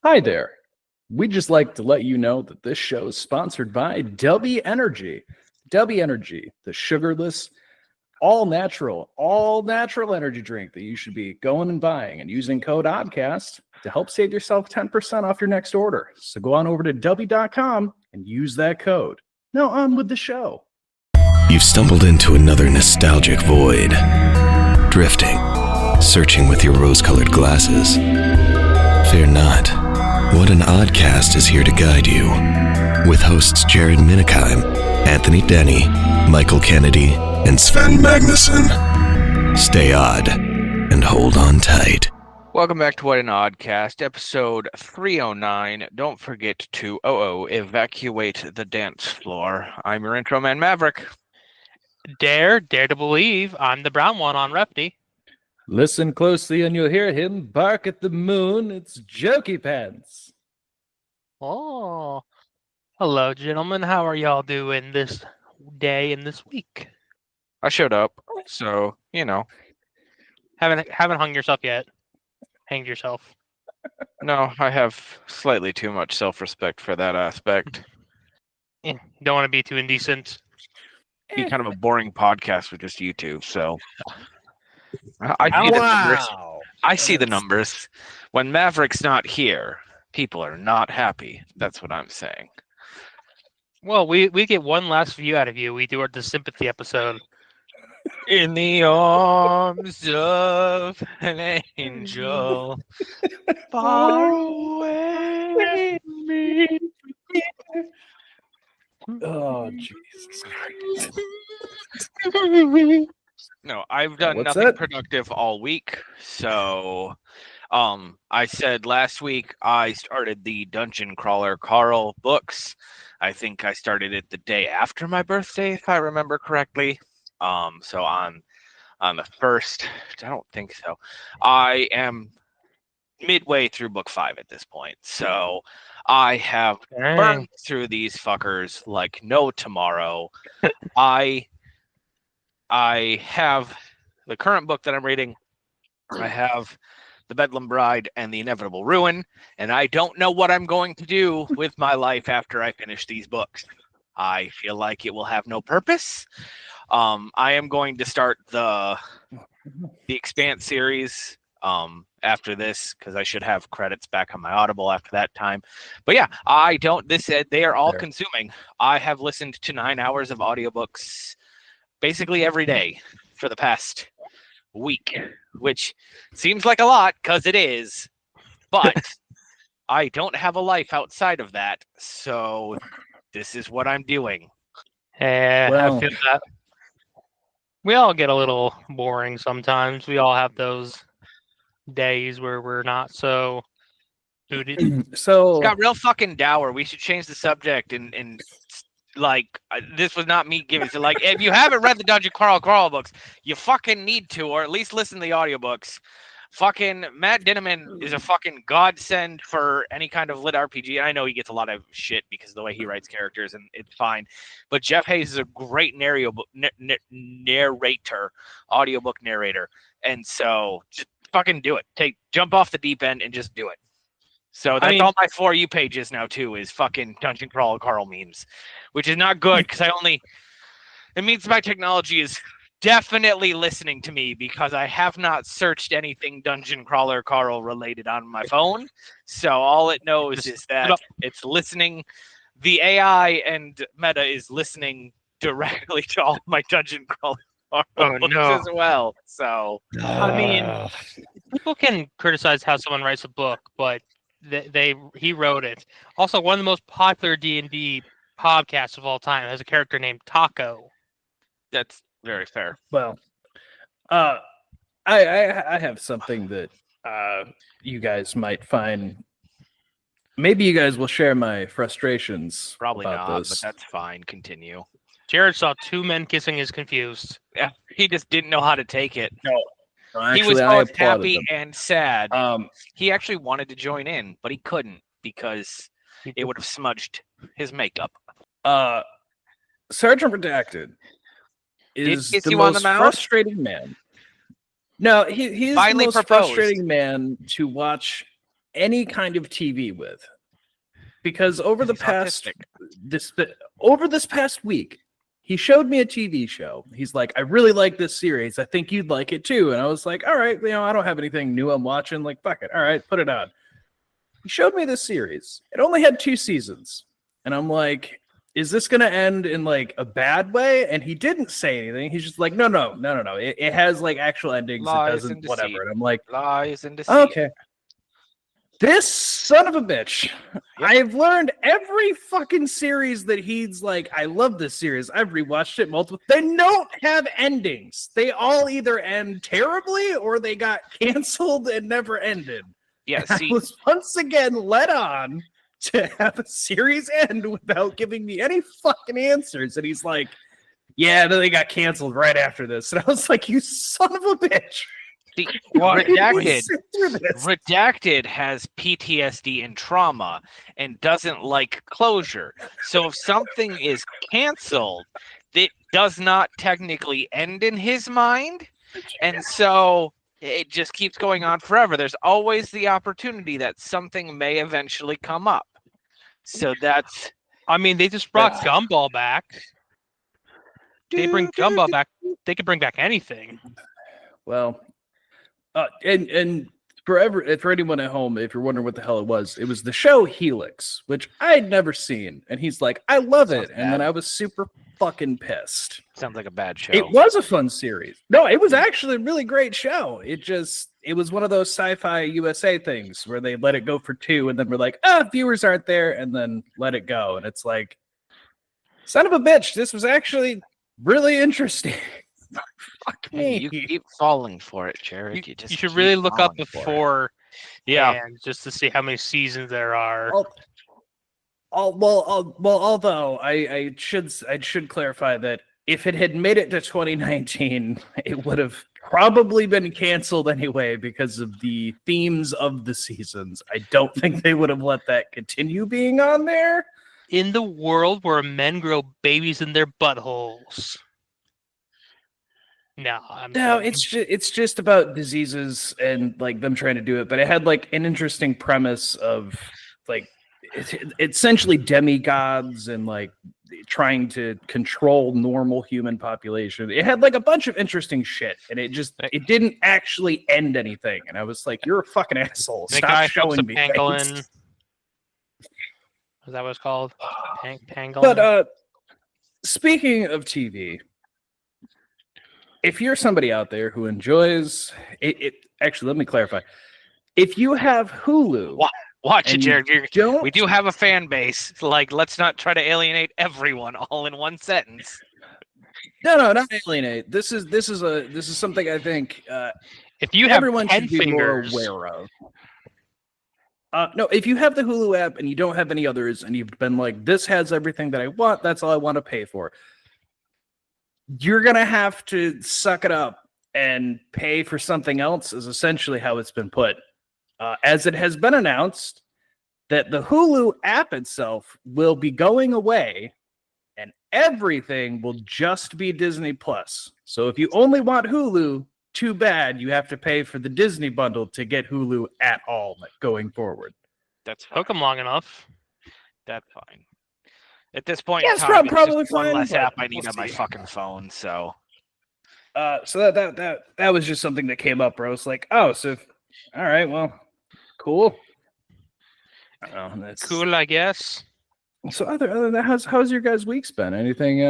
Hi there. We'd just like to let you know that this show is sponsored by W Energy. W Energy, the sugarless, all natural energy drink that you should be going and buying and using code Oddcast to help save yourself 10% off your next order. So go on over to W.com and use that code. Now on with the show. You've stumbled into another nostalgic void. Drifting, searching with your rose-colored glasses. Fear not. What an Oddcast is here to guide you. With hosts Jared Minikheim, Anthony Denny, Michael Kennedy, and Sven Magnuson. Stay odd and hold on tight. Welcome back to What an Oddcast, episode 309. Don't forget to evacuate the dance floor. I'm your intro man, Maverick. Dare to believe I'm the brown one on Repty. Listen closely and you'll hear him bark at the moon. It's Jokey Pants. Oh, hello, gentlemen. How are y'all doing this day and this week? I showed up, so, you know. Haven't hung yourself yet. Hanged yourself. No, I have slightly too much self-respect for that aspect. Don't want to be too indecent. Be kind of a boring podcast with just you two, so... I see the numbers. I see the numbers. When Maverick's not here, people are not happy. That's what I'm saying. Well, we get one last view out of you. We do the sympathy episode. In the arms of an angel, far away from me. Oh, Jesus Christ. No, I've done nothing productive all week. So, I said last week I started the Dungeon Crawler Carl books. I think I started it the day after my birthday, if I remember correctly. So on the first, I don't think so. I am midway through book 5 at this point. So I have burned through these fuckers like no tomorrow. I have the current book that I'm reading. I have The Bedlam Bride and The Inevitable Ruin, and I don't know what I'm going to do with my life after I finish these books. I feel like it will have no purpose. I am going to start the Expanse series after this because I should have credits back on my Audible after that time. But yeah, they are all consuming. I have listened to 9 hours of audiobooks basically every day for the past week, which seems like a lot because it is, but I don't have a life outside of that, so this is what I'm doing. I feel that. We all get a little boring sometimes. We all have those days where we're not so suited. So it's got real fucking dour. We should change the subject and like, this was not me giving. So, like, if you haven't read the Dungeon Crawl books, you fucking need to, or at least listen to the audiobooks. Fucking Matt Dinneman is a fucking godsend for any kind of lit RPG. I know he gets a lot of shit because of the way he writes characters, and it's fine. But Jeff Hayes is a great audiobook narrator. And so, just fucking do it. Jump off the deep end and just do it. So that's all my For You pages now, too, is fucking Dungeon Crawl Carl memes, which is not good because it means my technology is definitely listening to me because I have not searched anything Dungeon Crawler Carl related on my phone. So all it knows is that it's listening. The AI and Meta is listening directly to all my Dungeon Crawler books as well. So, people can criticize how someone writes a book, but he wrote it. Also, one of the most popular D&D podcasts of all time has a character named Taco. That's very fair. Well, I have something that you guys might find. Maybe you guys will share my frustrations. Probably about not, this. but that's fine. Continue. Jared saw 2 men kissing is confused. Yeah, he just didn't know how to take it. No. Actually, he was both happy them. and sad. He actually wanted to join in, but he couldn't because it would have smudged his makeup. Sergeant Redacted is the most frustrating man. No, he's the most frustrating man to watch any kind of TV with. Because over He's this past week, he showed me a TV show. He's like, I really like this series. I think you'd like it too. And I was like, all right, I don't have anything new I'm watching. Like, fuck it. All right, put it on. He showed me this series. It only had 2 seasons. And I'm like, is this going to end in like a bad way? And he didn't say anything. He's just like, no. It has like actual endings. Lies it doesn't, and whatever. deceit. And I'm like, Lies and deceit. okay. This son of a bitch. I've learned every fucking series that he's like, I love this series. I've rewatched it multiple. They don't have endings. They all either end terribly or they got canceled and never ended. Yeah, I see, was once again led on to have a series end without giving me any fucking answers. And he's like, yeah, no, they got canceled right after this. And I was like, you son of a bitch. see, Why did we Redacted. sit through this? Redacted has PTSD and trauma and doesn't like closure. So if something is canceled, it does not technically end in his mind. And so it just keeps going on forever. There's always the opportunity that something may eventually come up. So that's... I mean, they just brought Gumball back. They bring Gumball back. They could bring back anything. Well, and for anyone at home, if you're wondering what the hell it was the show Helix, which I'd never seen. And he's like, I love it. And then I was super fucking pissed. Sounds like a bad show. It was a fun series. No, it was actually a really great show. It was one of those sci-fi USA things where they let it go for 2 and then we're like, viewers aren't there, and then let it go. And it's like, son of a bitch, this was actually really interesting. Fuck me. You keep falling for it, Jared. You You should really look up before, Yeah. and just to see how many seasons there are. Although I should clarify that if it had made it to 2019, it would have probably been canceled anyway because of the themes of the seasons. I don't think they would have let that continue being on there. In the world where men grow babies in their buttholes. No, it's just about diseases and like them trying to do it, but it had like an interesting premise of like essentially demigods and like trying to control normal human population. It had like a bunch of interesting shit, and it didn't actually end anything. And I was like, "You're a fucking asshole. Stop showing me pangolin." things." Is that what it's called? Pangolin. But speaking of TV, if you're somebody out there who enjoys it, actually, let me clarify. If you have Hulu, watch it, Jared. Don't... We do have a fan base. Like, let's not try to alienate everyone all in one sentence. No, not alienate. This is something I think if you have everyone 10 should be fingers, more aware of. No, if you have the Hulu app and you don't have any others, and you've been like, this has everything that I want, that's all I want to pay for, you're going to have to suck it up and pay for something else, is essentially how it's been put. As it has been announced that the Hulu app itself will be going away and everything will just be Disney Plus. So if you only want Hulu, too bad, you have to pay for the Disney bundle to get Hulu at all going forward. That's fine. took them long enough. That's fine. At this point, yeah, in time, it's probably just one fine, less but app I need we'll on my see. fucking phone. So that was just something that came up where I was like, oh, so all right, well, cool. I don't know, that's Cool, I guess. So other than that, how's your guys' week's been? Anything?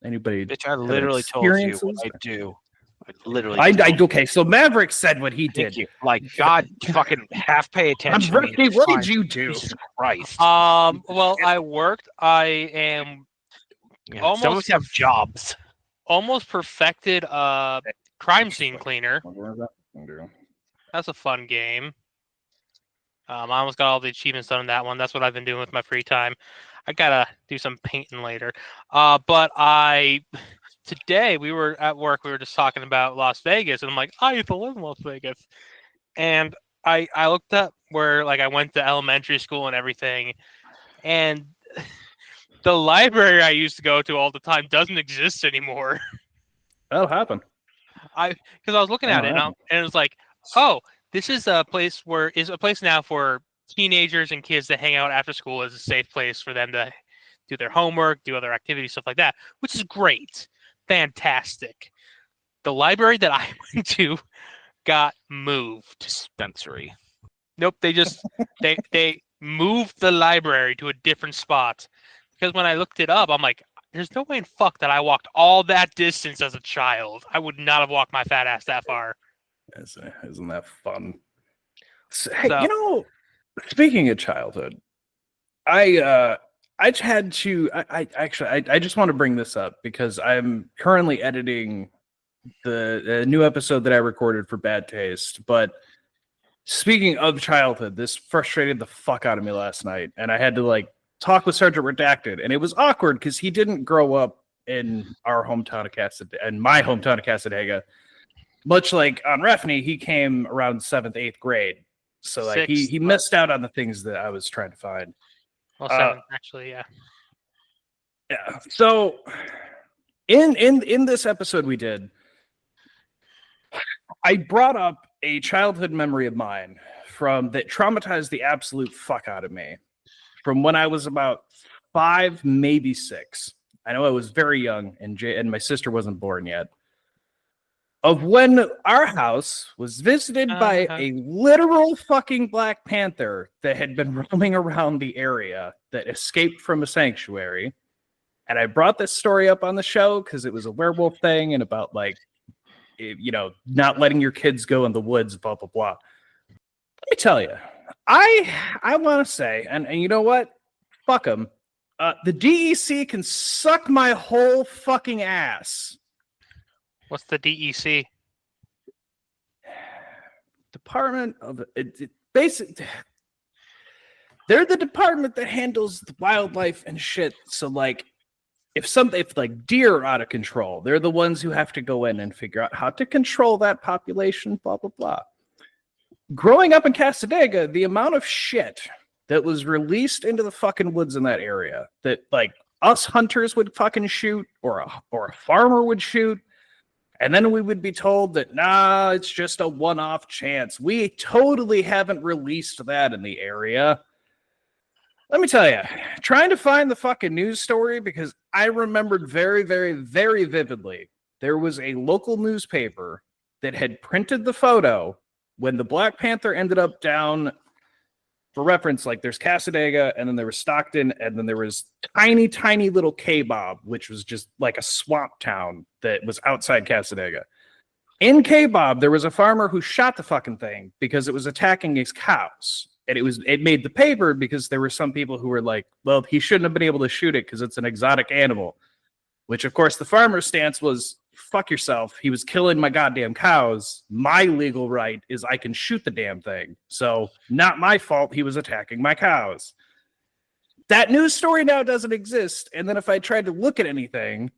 Anybody? bitch, I literally told you experiences? what I do. I literally. Okay, so Maverick said what he did. Thank you. Like, God, fucking half pay attention. to me. Ricky, It's what fine. did you do? Jesus Christ. Well, I worked. I am Yeah, some of us almost- have jobs. almost perfected crime scene cleaner. Well, That's a fun game. I almost got all the achievements done in that one. That's what I've been doing with my free time. I gotta do some painting later. But today we were at work. We were just talking about Las Vegas, and I'm like, I used to live in Las Vegas. And I looked up where like I went to elementary school and everything, and the library I used to go to all the time doesn't exist anymore. that'll happen. Because I was looking at it, and it was like, oh, This is a place now for teenagers and kids to hang out after school as a safe place for them to do their homework, do other activities, stuff like that, which is great. Fantastic. The library that I went to got moved. Dispensary. Nope, they moved the library to a different spot. Because when I looked it up, I'm like, there's no way in fuck that I walked all that distance as a child. I would not have walked my fat ass that far. Isn't that fun? Hey, speaking of childhood, I just want to bring this up because I'm currently editing the new episode that I recorded for Bad Taste. But speaking of childhood, this frustrated the fuck out of me last night, and I had to talk with Sergeant Redacted, and it was awkward because he didn't grow up in our hometown of Casadega, and my hometown of Casadega. Much like on Refney, he came around 7th, 8th grade. So he missed out on the things that I was trying to find. Well, 7th, actually, yeah. Yeah. So in this episode we did, I brought up a childhood memory of mine that traumatized the absolute fuck out of me from when I was about 5, maybe 6. I know I was very young, and my sister wasn't born yet. Of when our house was visited by a literal fucking Black Panther that had been roaming around the area that escaped from a sanctuary. And I brought this story up on the show because it was a werewolf thing and about not letting your kids go in the woods, blah, blah, blah. Let me tell you, I want to say, and you know what? Fuck them. The DEC can suck my whole fucking ass. What's the DEC? Department of Basic. They're the department that handles the wildlife and shit. So if deer are out of control, they're the ones who have to go in and figure out how to control that population, blah, blah, blah. Growing up in Casadega, the amount of shit that was released into the fucking woods in that area that us hunters would fucking shoot or a farmer would shoot. And then we would be told that, nah, it's just a one-off chance. We totally haven't released that in the area. Let me tell you, trying to find the fucking news story, because I remembered very, very, very vividly, there was a local newspaper that had printed the photo when the Black Panther ended up down, for reference, there's Casadega, and then there was Stockton, and then there was tiny, tiny little K-Bob, which was just like a swamp town that was outside Casadega. In K-Bob, there was a farmer who shot the fucking thing because it was attacking his cows. And it made the paper because there were some people who were like, well, he shouldn't have been able to shoot it because it's an exotic animal. Which, of course, the farmer's stance was, fuck yourself. He was killing my goddamn cows. My legal right is I can shoot the damn thing. So, not my fault he was attacking my cows. That news story now doesn't exist. And then if I tried to look at anything,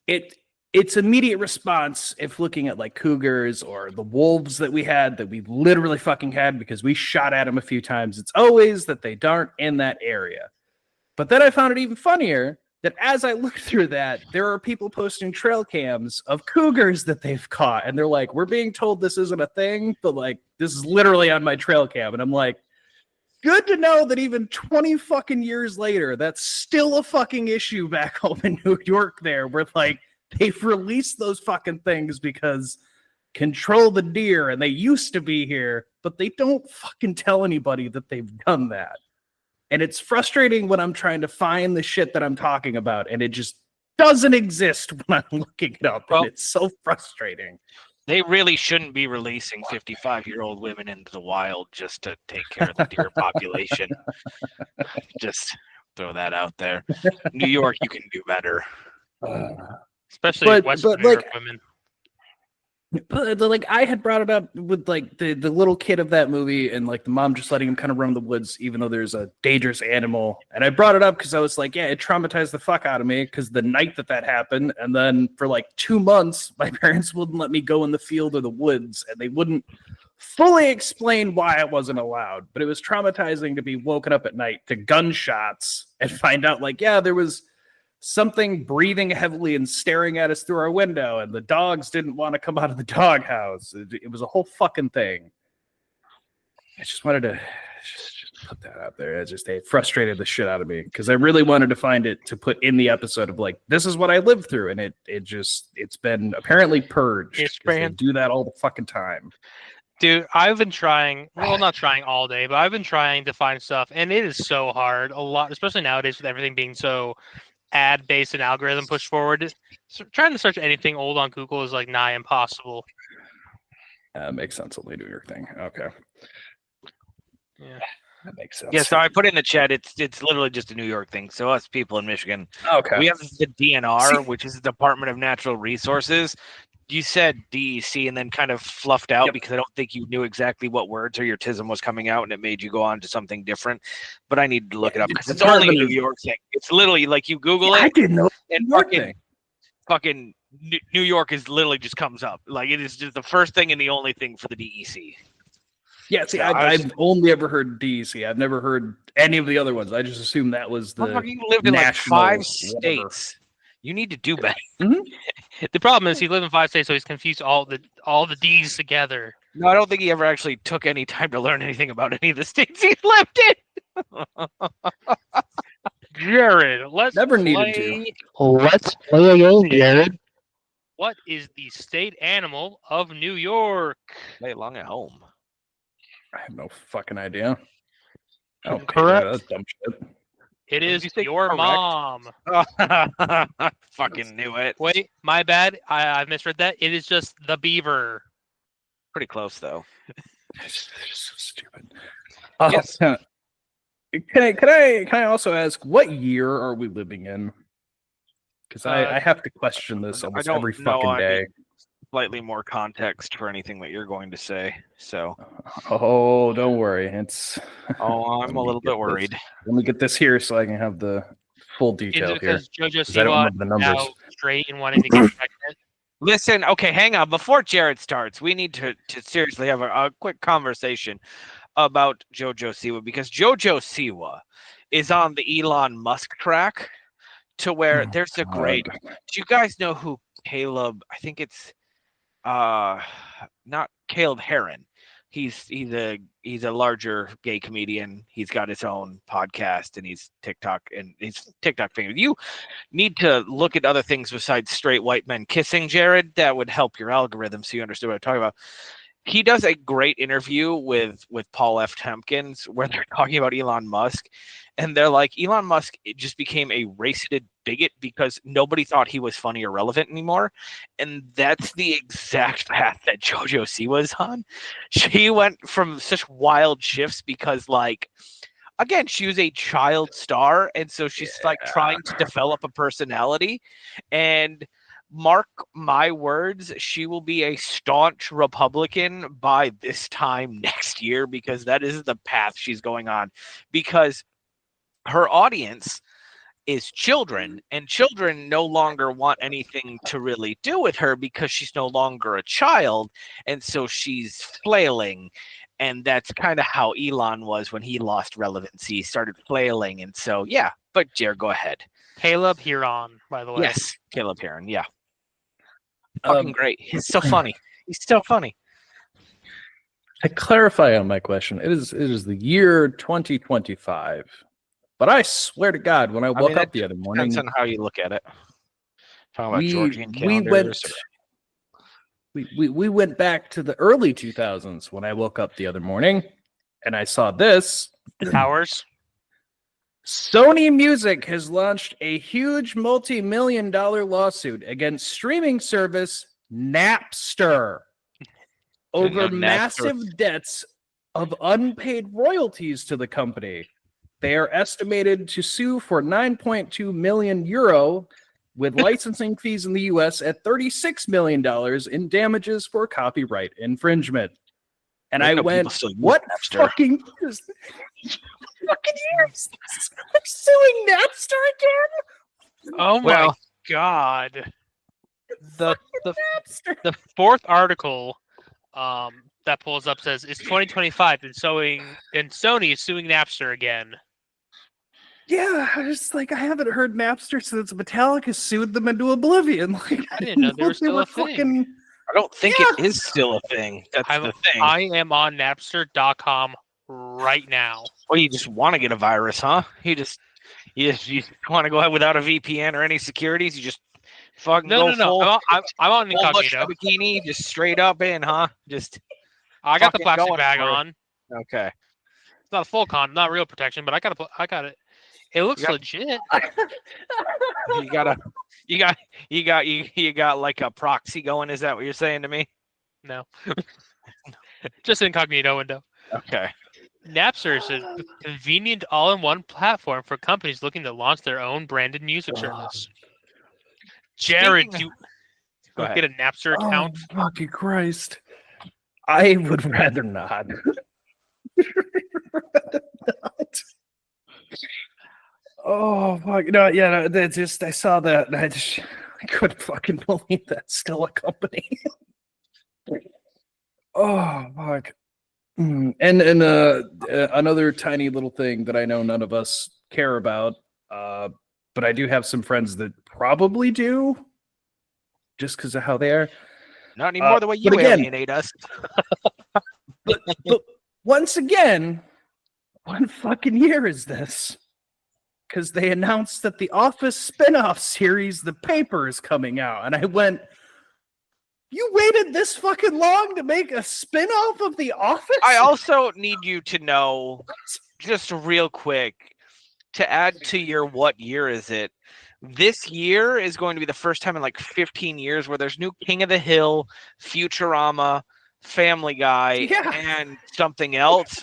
its immediate response, if looking at cougars or the wolves that we literally fucking had because we shot at them a few times, it's always that they aren't in that area. But then I found it even funnier that as I look through that, there are people posting trail cams of cougars that they've caught. And they're like, we're being told this isn't a thing, but this is literally on my trail cam. And I'm like, good to know that even 20 fucking years later, that's still a fucking issue back home in New York there, where they've released those fucking things because control the deer and they used to be here, but they don't fucking tell anybody that they've done that. And it's frustrating when I'm trying to find the shit that I'm talking about, and it just doesn't exist when I'm looking it up. Well, and it's so frustrating. They really shouldn't be releasing 55-year-old women into the wild just to take care of the deer population. Just throw that out there. New York, you can do better. Especially Western New York women. But I had brought it up with the little kid of that movie and the mom just letting him kind of roam the woods even though there's a dangerous animal. And I brought it up because I was like, yeah, it traumatized the fuck out of me because the night that happened, and then for 2 months my parents wouldn't let me go in the field or the woods, and they wouldn't fully explain why I wasn't allowed. But it was traumatizing to be woken up at night to gunshots and find out there was something breathing heavily and staring at us through our window, and the dogs didn't want to come out of the doghouse. It was a whole fucking thing. I just wanted to just put that out there. It frustrated the shit out of me because I really wanted to find it to put in the episode of like, this is what I lived through. And it's been apparently purged. They do that all the fucking time. Dude, I've been trying, well, not trying all day, but I've been trying to find stuff, and it is so hard. A lot, especially nowadays with everything being so ad-based and algorithm pushed forward. So trying to search anything old on Google is like nigh impossible. Makes sense. Only New York thing. Okay. Yeah, that makes sense. Yeah, so I put in the chat. It's literally just a New York thing. So us people in Michigan, okay, we have the DNR, which is the Department of Natural Resources. You said DEC and then kind of fluffed out because I don't think you knew exactly what words or your tism was coming out, and it made you go on to something different. But I need to look it up because it's only a New York thing. It's literally like you Google it. I didn't know. And fucking New York is literally just comes up. Like it is just the first thing and the only thing for the DEC. Yeah, see, I've only ever heard DEC. I've never heard any of the other ones. I just assumed that was the. You lived in like 5 states. You need to do better. Mm-hmm. The problem is he lived in 5 states, so he's confused all the D's together. No, I don't think he ever actually took any time to learn anything about any of the states he lived in. Jared, let's play a game, Jared. What is the state animal of New York? Lay long at home. I have no fucking idea. Oh, correct. That's dumb shit. It is your mom. Fucking knew it. Wait, my bad. I misread that. It is just the beaver. Pretty close though. It's so stupid. Yes. Can I also ask what year are we living in? Because I have to question this almost every fucking day. Slightly more context for anything that you're going to say. So. Oh, don't worry. I'm a little bit worried. Let me get this here so I can have the full detail here. Is it because JoJo Siwa now straight and wanting to get pregnant? Listen, okay, hang on. Before Jared starts, we need to seriously have a quick conversation about JoJo Siwa because JoJo Siwa is on the Elon Musk track to where there's a great. Do you guys know who Caleb? I think it's not Caleb Heron. He's a larger gay comedian. He's got his own podcast and he's TikTok famous. You need to look at other things besides straight white men kissing, Jared. That would help your algorithm so you understand what I'm talking about. He does a great interview with Paul F. Tompkins where they're talking about Elon Musk. And they're like, Elon Musk just became a racist bigot because nobody thought he was funny or relevant anymore. And that's the exact path that JoJo Siwa is on. She went from such wild shifts because, like, again, she was a child star. And so she's like trying to develop a personality. And mark my words, she will be a staunch Republican by this time next year because that is the path she's going on. Because her audience is children, and children no longer want anything to really do with her because she's no longer a child, and so she's flailing. And that's kind of how Elon was when he lost relevancy. He started flailing, and so yeah. But Jared, go ahead. Caleb Huron, by the way. Yes, Caleb Huron. Yeah, fucking great. He's so funny. He's so funny. To clarify on my question, it is the year 2025. But I swear to God, when I woke up the other morning, depends on how you look at it. Talking about Georgian calendars. We went back to the early 2000s when I woke up the other morning, and I saw this. The towers. Sony Music has launched a huge multi-million-dollar lawsuit against streaming service Napster over massive debts of unpaid royalties to the company. They are estimated to sue for 9.2 million euro with licensing fees in the US at $36 million in damages for copyright infringement. And I went, what fucking years? Fucking years? I'm suing Napster again? Oh my God. The fourth article that pulls up says it's 2025 and Sony is suing Napster again. Yeah, I was like, I haven't heard Napster since Metallica sued them into oblivion. Like, I didn't know they were still a thing. I don't think it is still a thing. That's the thing. I am on Napster.com right now. Well, you just want to get a virus, huh? You just want to go ahead without a VPN or any securities. You just fucking No. full. I'm on full bush incognito. bikini, just straight up in, huh? Just I got the fucking plastic going bag for it. on. Okay. It's not a full not real protection, but I got it. It looks You got- legit. You got like a proxy going. Is that what you're saying to me? No, just incognito window. Okay. Napster is a convenient all-in-one platform for companies looking to launch their own branded music service. Jared, Speaking you Go ahead. get a Napster account? Oh, fucking Christ. I would rather not. Oh, fuck. No, yeah, no, I saw that. And I couldn't fucking believe that's still a company. Oh, fuck. And another tiny little thing that I know none of us care about, but I do have some friends that probably do, just because of how they are. Not anymore the way you but again- alienate us. But once again, what fucking year is this? Because they announced that the Office spin-off series, The Paper, is coming out. And I went, you waited this fucking long to make a spin-off of The Office? I also need you to know, just real quick, to add to your what year is it? This year is going to be the first time in like 15 years where there's new King of the Hill, Futurama, Family Guy, Yeah. and something else,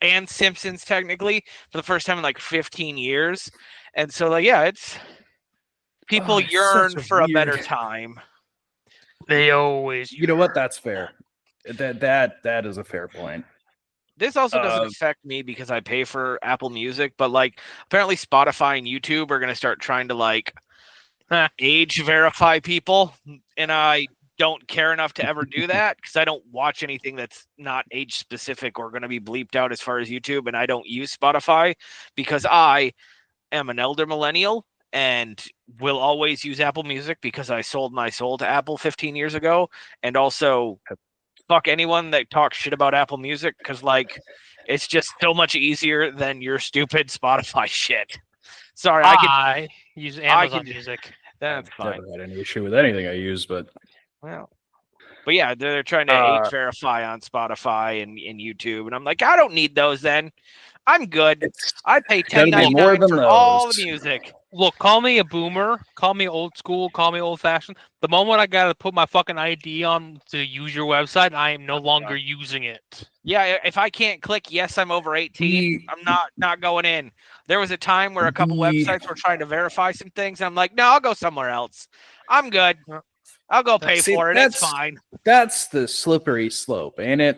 and Simpsons technically, for the first time in like 15 years. And so, it's people it's yearn such a for a better weird- time. They always. You know what? That's fair. That is a fair point. This also doesn't affect me because I pay for Apple Music, but apparently Spotify and YouTube are going to start trying to age verify people, and I don't care enough to ever do that because I don't watch anything that's not age specific or going to be bleeped out as far as YouTube, and I don't use Spotify because I am an elder millennial and will always use Apple Music because I sold my soul to Apple 15 years ago, and also fuck anyone that talks shit about Apple Music because it's just so much easier than your stupid Spotify shit. Sorry, I use Amazon can- Music. That's I've fine. never had any issue with anything I use, but Well, but yeah, they're trying to age verify on Spotify and YouTube, and I'm like, I don't need those. Then I'm good. I pay gotta be more $10.99 than for all the those. music. Look, call me a boomer, call me old school, call me old fashioned. The moment I gotta put my fucking ID on to use your website, I am no longer using it. Yeah, if I can't click yes, I'm over 18, I'm not going in. There was a time where a couple websites were trying to verify some things, and I'm like, no, I'll go somewhere else. I'm good. I'll go pay See, for it. It's fine. that's the slippery slope, ain't it?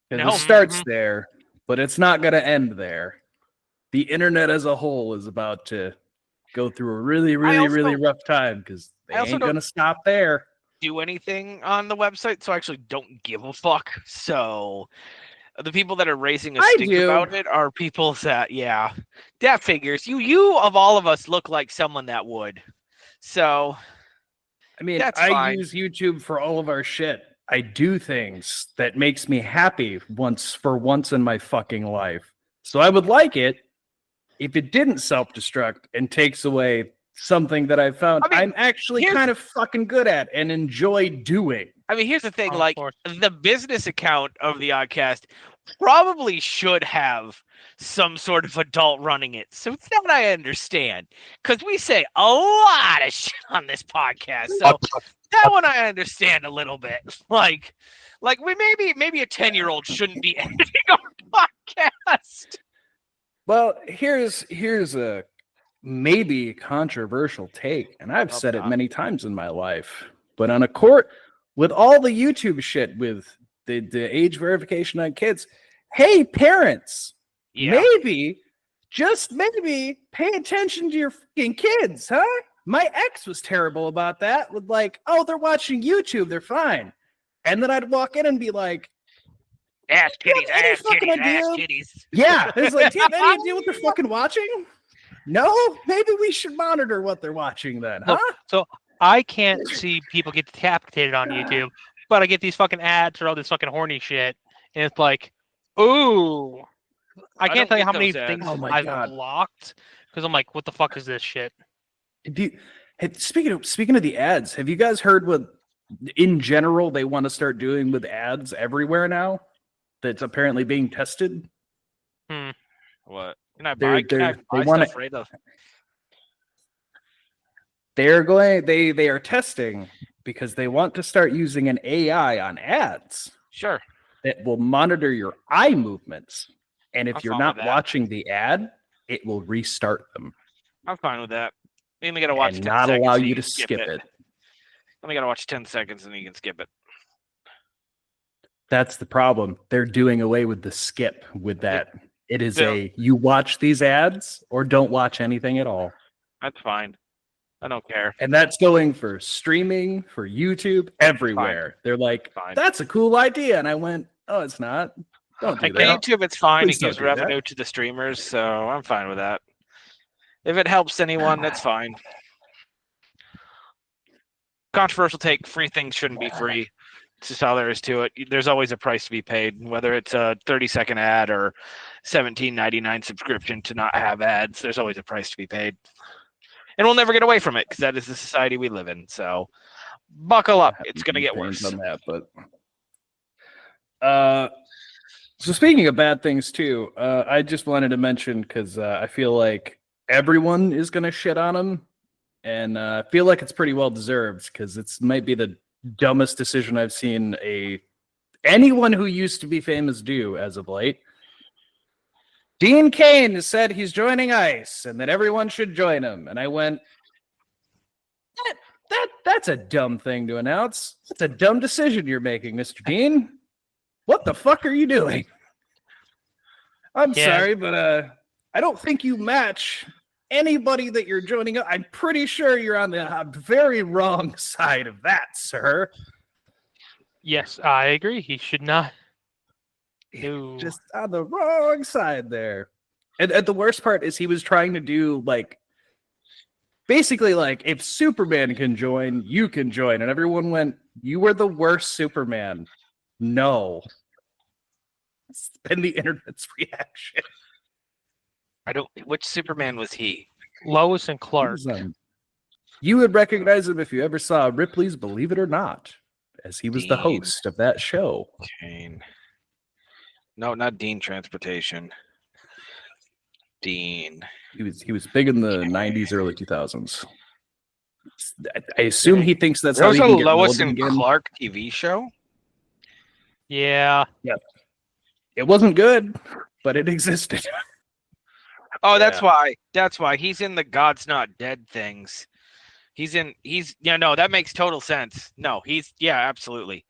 'Cause No. it starts there, but it's not going to end there. The internet as a whole is about to go through a really, really, also- really rough time because they I also ain't don't- going to stop there. Do anything on the website, so I actually don't give a fuck. So the people that are raising a I stink do. about it are people that, that figures. You of all of us look like someone that would. So I mean, That's I fine. use YouTube for all of our shit. I do things that makes me happy once in my fucking life. So I would like it if it didn't self-destruct and takes away something that I found I mean, I'm actually here's- kind of fucking good at and enjoy doing. I mean, here's the thing: Of course. the business account of the Oddcast probably should have some sort of adult running it. So that I understand, because we say a lot of shit on this podcast. So that one I understand a little bit. Like we maybe a 10-year-old shouldn't be editing our podcast. Well, here's a maybe controversial take, and I've said it God. many times in my life. But on a court with all the YouTube shit with the age verification on kids, hey parents, Yeah. maybe, just maybe, pay attention to your fucking kids, huh? My ex was terrible about that. With oh, they're watching YouTube, they're fine. And then I'd walk in and be like, Ass titties, any ass fucking titties, ass idea? titties. yeah. It's like, do you have any idea what they're fucking watching? No? Maybe we should monitor what they're watching then, huh? Look, so I can't see people get decapitated on YouTube, but I get these fucking ads or all this fucking horny shit, and it's like, Ooh. I can't don't tell you get how many those ads. things Oh my I've God. blocked because I'm like, what the fuck is this shit? Hey, speaking of the ads, have you guys heard what in general they want to start doing with ads everywhere now? That's apparently being tested. What? Can I They're- buy? Can I they buy wanna- stuff right off? They are testing because they want to start using an AI on ads Sure. that will monitor your eye movements. And if I'm you're fine not with that. watching the ad, it will restart them I'm fine with that. You only gotta watch and 10 not seconds allow and you can to skip it. Only gotta watch 10 seconds and you can skip it. That's the problem. They're doing away with the skip with that. It is Yeah. you watch these ads or don't watch anything at all. That's fine. I don't care. And that's going for streaming, for YouTube, everywhere. They're like, Fine. that's a cool idea. And I went, oh, it's not. Don't do Like, that. YouTube, it's fine. Please It gives don't do that. revenue to the streamers, so I'm fine with that. If it helps anyone, that's fine. Controversial take: free things shouldn't be free. It's just how there is to it. There's always a price to be paid, whether it's a 30-second ad or $17.99 subscription to not have ads. There's always a price to be paid, and we'll never get away from it because that is the society we live in. So, buckle up; it's going to get worse. On that, but so speaking of bad things too, I just wanted to mention because I feel like everyone is going to shit on him, and I feel like it's pretty well deserved because it's might be the dumbest decision I've seen anyone who used to be famous do as of late. Dean Cain has said he's joining ICE and that everyone should join him, and I went, that's a dumb thing to announce. That's a dumb decision you're making, Mr. Dean. What the fuck are you doing? I'm sorry, but I don't think you match anybody that you're joining up. I'm pretty sure you're on the very wrong side of that, sir. Yes, I agree. He should not. No. Just on the wrong side there. And the worst part is he was trying to do like basically like if Superman can join, you can join. And everyone went, you were the worst Superman. No. It's been the internet's reaction. Which Superman was he? Lois and Clark. You would recognize him if you ever saw Ripley's Believe It or Not, as he was the Dean host of that show. Cain. No, not Dean Transportation. Dean. He was big in the 90s, early 2000s. I assume he thinks that's There how was he a can get Lois relevant and again. Clark TV show. Yeah. It wasn't good, but it existed. Oh, that's why. That's why he's in the God's Not Dead things. No, that makes total sense. No, absolutely.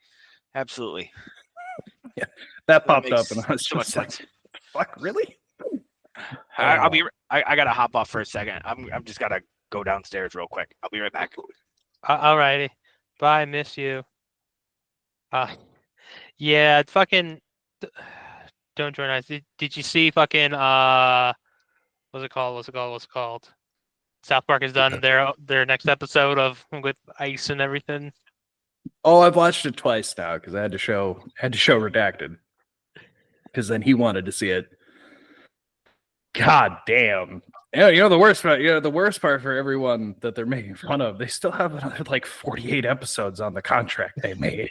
Yeah, that popped makes up, and I was so much just like, sense. "Fuck, really?" I'll be. I gotta hop off for a second. I'm just gotta go downstairs real quick. I'll be right back. Alrighty. Bye. Miss you. Yeah. Fucking. Don't join us. Did you see fucking what's it called? South Park has done their next episode with Ice and everything. Oh, I've watched it twice now because I had to show Redacted because then he wanted to see it. God damn. Yeah, the worst part. The worst part for everyone that they're making fun of, they still have another like 48 episodes on the contract they made.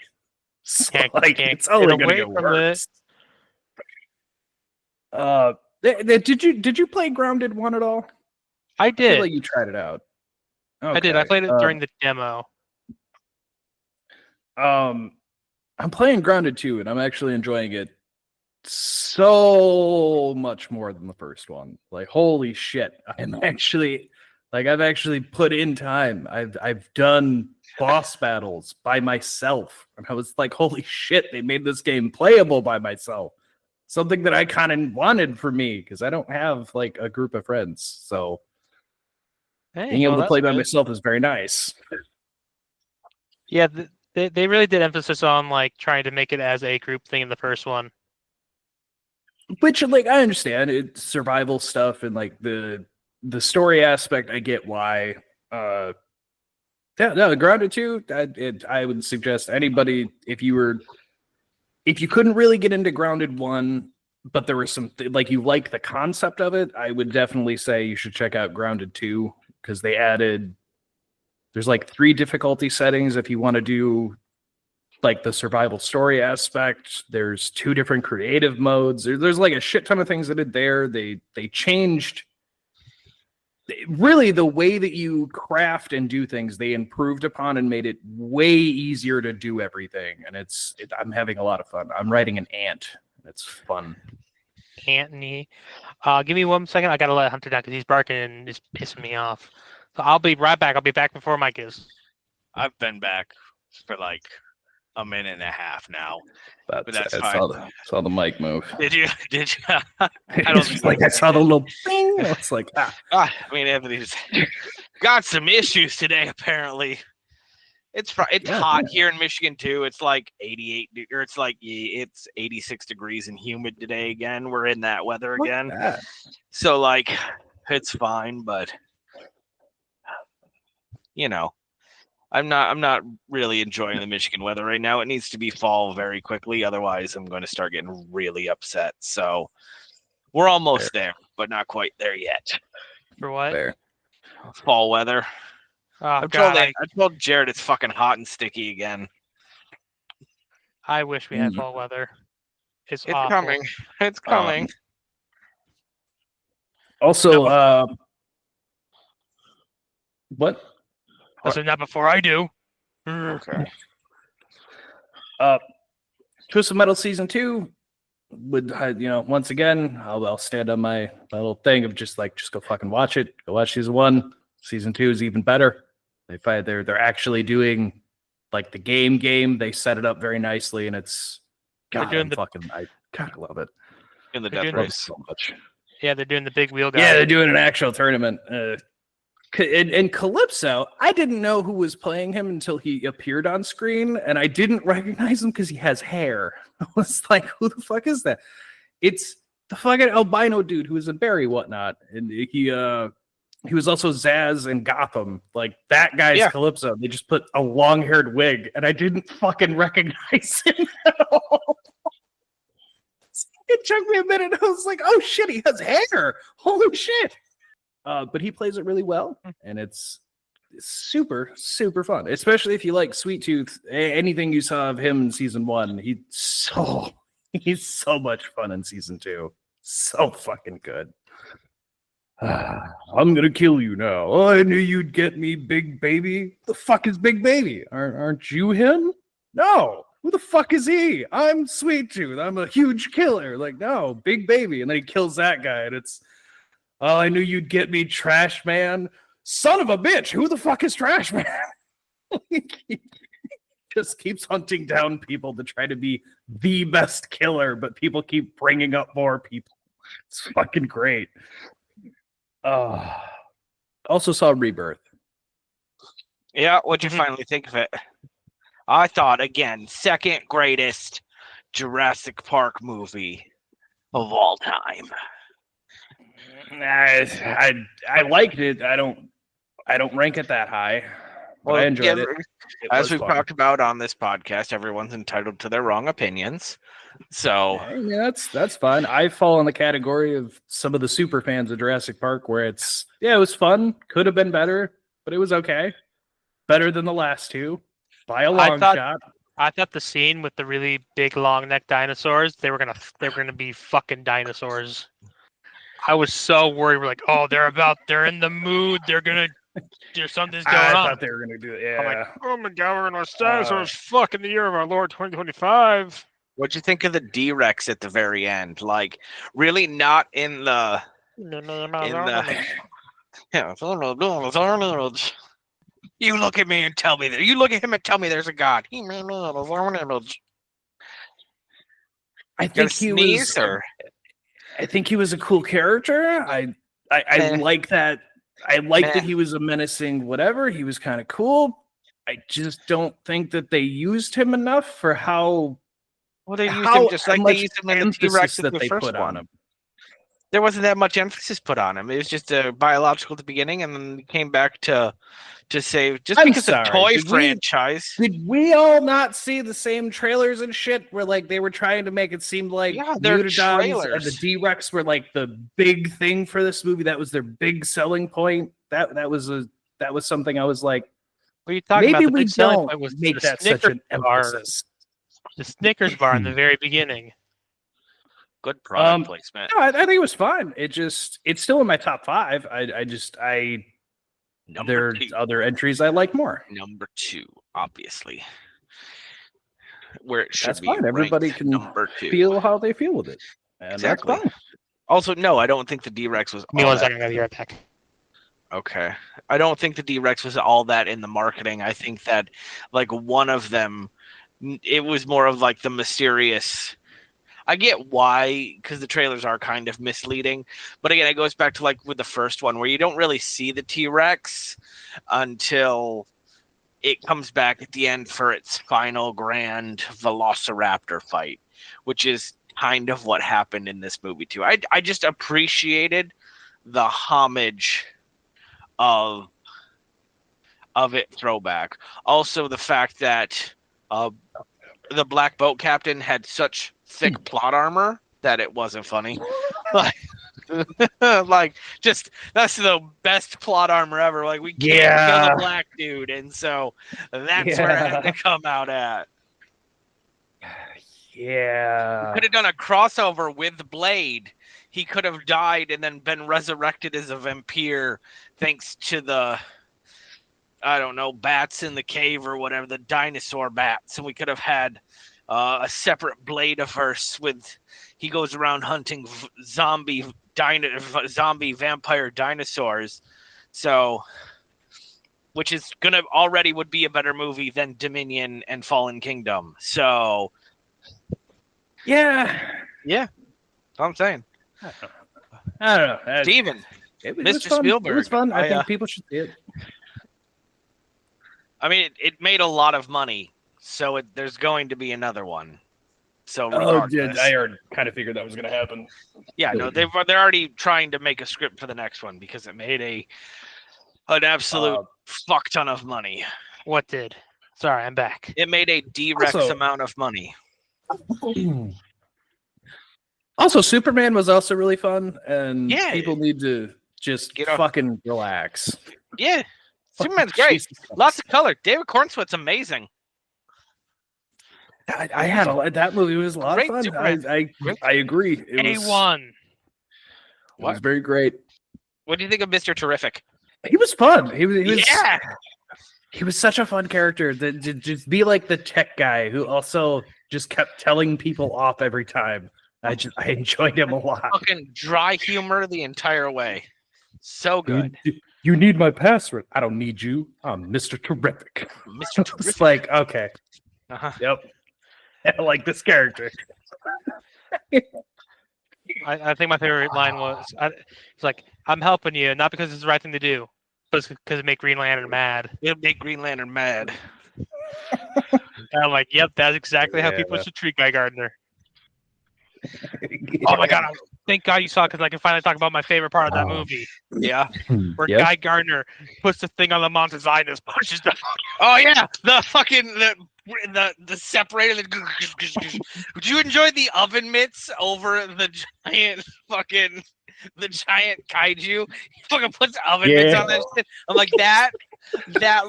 So, it's only going to get worse. Did you play Grounded 1 at all? I I did. feel like you tried it out. I did. I Okay. played it during the demo. I'm playing Grounded 2, and I'm actually enjoying it so much more than the first one. Like, holy shit. I've actually put in time. I've done boss battles by myself. And I was like, holy shit, they made this game playable by myself. Something that I kind of wanted for me, because I don't have like a group of friends. So being able to play by myself is very nice. Yeah, they really did emphasis on like trying to make it as a group thing in the first one. Which, like, I understand it's survival stuff and like the story aspect. I get why. Grounded 2. I would suggest anybody if you couldn't really get into Grounded 1, but there was some like you like the concept of it. I would definitely say you should check out Grounded 2 because they added. There's like 3 difficulty settings if you want to do like the survival story aspect. There's 2 different creative modes. There's like a shit ton of things that did there. They changed really the way that you craft and do things. They improved upon and made it way easier to do everything. And I'm having a lot of fun. I'm writing an ant. It's fun. Anthony, give me 1 second. I gotta let Hunter down because he's barking and it's pissing me off. So I'll be right back. I'll be back before Mike is. I've been back for like a minute and a half now. But that's I fine. saw the mic move. Did you? I don't think like I saw the little bing. It's like I mean, Anthony's got some issues today. Apparently, it's hot here in Michigan too. It's like 88, or it's 86 degrees and humid today again. We're in that weather again. So like, it's fine, but you know, I'm not really enjoying the Michigan weather right now. It needs to be fall very quickly, otherwise I'm going to start getting really upset. So we're almost there, but not quite there yet. For what? Fair. Fall weather. Oh, I told Jared it's fucking hot and sticky again. I wish we had fall weather. It's awful. Coming. It's coming. Also, what? So not before I do. Okay. Twisted Metal Season 2 would, once again, I'll stand on my little thing of just go fucking watch it. Go watch Season 1. Season 2 is even better. They're actually doing like the game. They set it up very nicely, and it's I gotta love it. In the death race so much. Yeah, they're doing the big wheel guy. Yeah, they're doing an actual tournament. And Calypso, I didn't know who was playing him until he appeared on screen, and I didn't recognize him because he has hair. I was like, who the fuck is that? It's the fucking albino dude who was in Barry Whatnot, and he was also Zaz in Gotham. Like, that guy's Calypso. They just put a long-haired wig, and I didn't fucking recognize him at all. It took me a minute. I was like, oh shit, he has hair. Holy shit. But he plays it really well, and it's super, super fun. Especially if you like Sweet Tooth. Anything you saw of him in Season 1, he's so much fun in Season 2. So fucking good. I'm gonna kill you now. Oh, I knew you'd get me, Big Baby. The fuck is Big Baby? Aren't you him? No. Who the fuck is he? I'm Sweet Tooth. I'm a huge killer. Like, no, Big Baby. And then he kills that guy, and it's, oh, I knew you'd get me, Trash Man. Son of a bitch. Who the fuck is Trash Man? He just keeps hunting down people to try to be the best killer, but people keep bringing up more people. It's fucking great. Also saw Rebirth. Yeah, what'd you finally think of it? I thought, again, second greatest Jurassic Park movie of all time. I liked it. I don't rank it that high. But I enjoyed it. As we've talked about on this podcast, everyone's entitled to their wrong opinions. So yeah, that's fine. I fall in the category of some of the super fans of Jurassic Park, where it was fun, could have been better, but it was okay. Better than the last two by a long shot. I thought the scene with the really big long neck dinosaurs, they were gonna be fucking dinosaurs. I was so worried. We're like, oh, they're in the mood. There's something's going on. I thought they were gonna do it. Yeah. I'm like, oh my god, we're gonna watch dinosaurs. Fucking the year of our Lord 2025. What'd you think of the D-Rex at the very end? Like, really not in the You look at me and tell me that. You look at him and tell me there's a god. I think he was. I think he was a cool character. I like that. I like that he was a menacing whatever. He was kind of cool. I just don't think that they used him enough for how. Well, they used him just like they used him in the T-Rex that they put on him. there wasn't that much emphasis put on him. It was just a biological at the beginning, and then he came back to save just I'm because sorry, the toy did we- franchise. Did we all not see the same trailers and shit where like they were trying to make it seem like Yeah, they're Mutadons and trailers. the D-Rex were like the big thing for this movie? That was their big selling point. That was something I was like, What are you talking maybe about? The we big selling don't point was make the that such Snickers an bar. emphasis. The Snickers bar in the very beginning. Good product placement. No, I think it was fun. It's still in my top 5. Number there are 2. other entries I like more. Number 2, obviously. Where it should That's be. fine. Everybody ranked can number 2. feel how they feel with it. And Exactly. that's fine. Also, no, I don't think the D-Rex was Give me all one that. second, I'm gonna be right back. Okay. I don't think the D-Rex was all that in the marketing. I think that like one of them, it was more of like the mysterious. I get why, because the trailers are kind of misleading. But again, it goes back to like with the first one where you don't really see the T-Rex until it comes back at the end for its final grand Velociraptor fight, which is kind of what happened in this movie too. I just appreciated the homage of it throwback. Also the fact that the black boat captain had such thick plot armor that it wasn't funny. Like just that's the best plot armor ever. Like we can't kill the black dude, and so that's where it had to come out at. Yeah. Could have done a crossover with Blade. He could have died and then been resurrected as a vampire thanks to the, I don't know, bats in the cave or whatever, the dinosaur bats. And we could have had a separate Blade-averse with, he goes around hunting zombie vampire dinosaurs. So, which is gonna already would be a better movie than Dominion and Fallen Kingdom. So, yeah, that's what I'm saying. I don't know. Steven, It Mr. was fun. Spielberg. It was fun. I think people should see it. I mean, it made a lot of money, so there's going to be another one. So I already kind of figured that was going to happen. Yeah, no, they're already trying to make a script for the next one because it made an absolute fuck ton of money. What did? Sorry, I'm back. It made a D-Rex amount of money. Also, Superman was also really fun, and Yeah. people need to just fucking relax. Yeah, Superman's great. Jesus Lots of color. David Cornsweet's amazing. I had that movie was a lot of fun. Superman. I agree. It A1. was very great. What do you think of Mr. Terrific? He was fun. He was Yeah. He was such a fun character that to just be like the tech guy who also just kept telling people off every time. I enjoyed him a lot. Fucking dry humor the entire way. So good. You need my password. I don't need you. I'm Mr. Terrific. Mr. Terrific. It's like, okay. Uh-huh. Yep. I like this character. I think my favorite line was, it's like, I'm helping you, not because it's the right thing to do, but it's because it make Green Lantern mad. It'll make Green Lantern mad. And I'm like, yep, that's exactly how people should treat Guy Gardner. Oh my god! Thank God you saw it because I can finally talk about my favorite part of that movie. Yeah, where Guy Gardner puts the thing on the monster's eye and just pushes the. Oh yeah, the fucking the separator. Would you enjoy the oven mitts over the giant fucking the giant kaiju? He fucking puts oven mitts on that shit. I'm like that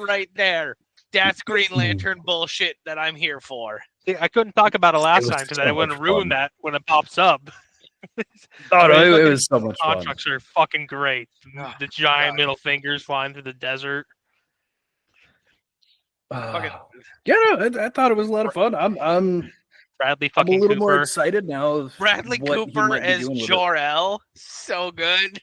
right there. That's Green Lantern bullshit that I'm here for. I couldn't talk about it last time because I wouldn't ruin that when it pops up. It was so much fun. Contracts are fucking great. The giant middle fingers flying through the desert. I thought it was a lot of fun. I'm Bradley I'm a fucking little Cooper. more excited now. Bradley what he Cooper might be as doing with it. Jor-El, so good.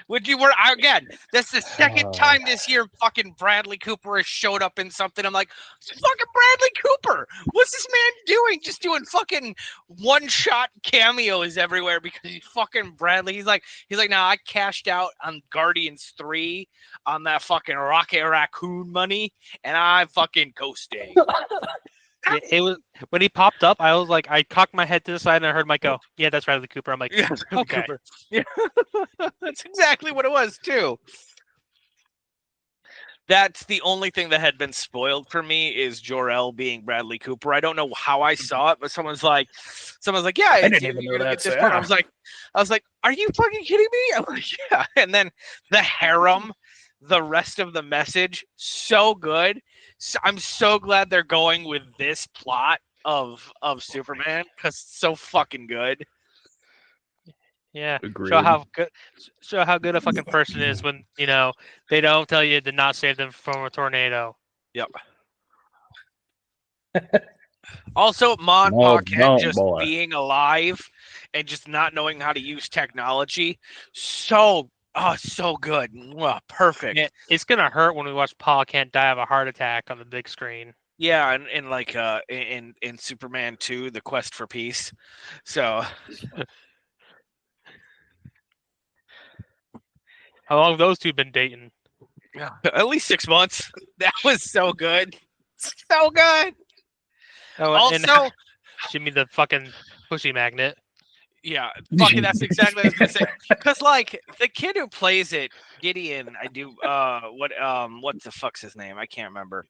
Again, that's the second time this year fucking Bradley Cooper has showed up in something. I'm like, it's fucking Bradley Cooper. What's this man doing? Just doing fucking one-shot cameos everywhere because he's fucking Bradley. He's like, nah, I cashed out on Guardians 3 on that fucking Rocket Raccoon money, and I'm fucking coasting. It was when he popped up. I was like, I cocked my head to the side and I heard Mike go, "Yeah, that's Bradley Cooper." I'm like, Yeah, okay. Cooper. Yeah, that's exactly what it was too. That's the only thing that had been spoiled for me is Jor-El being Bradley Cooper. I don't know how I saw it, but someone's like, yeah, I didn't you're even know gonna that, get this so part. yeah. I was like, are you fucking kidding me? I'm like, yeah. And then the harem, the rest of the message, so good. So I'm so glad they're going with this plot of Superman because it's so fucking good. Yeah, Agreed. show how good a fucking person is when they don't tell you to not save them from a tornado. Yep. Also, Mon No, Pa Kent don't, just boy. being alive and just not knowing how to use technology, so good. Mwah, perfect. Yeah, it's gonna hurt when we watch Pa Kent die of a heart attack on the big screen. Yeah, and like in Superman 2, The Quest for Peace. So How long have those two been dating? at least 6 months. That was so good. So good. Oh, Also, Jimmy the fucking pussy magnet. yeah, fucking that's exactly what I was gonna say. Because like the kid who plays it, Gideon, what the fuck's his name? I can't remember.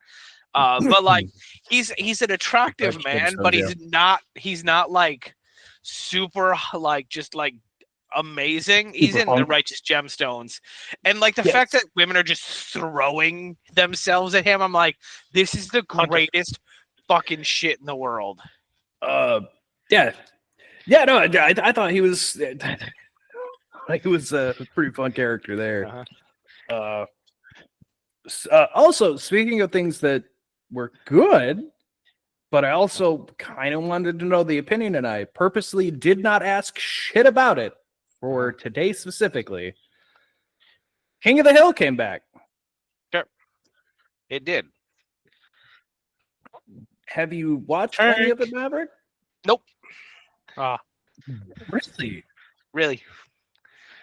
But like he's an attractive man, but he's not like super like just like amazing. He's Super in the punk. Righteous Gemstones, and like the fact that women are just throwing themselves at him, I'm like, this is the greatest fucking shit in the world. Yeah, no, I thought he was like he was a pretty fun character there. Also, speaking of things that were good, but I also kind of wanted to know the opinion, and I purposely did not ask shit about it for today specifically. King of the Hill came back. Sure. It did. Have you watched any of it, Maverick? Nope. Really?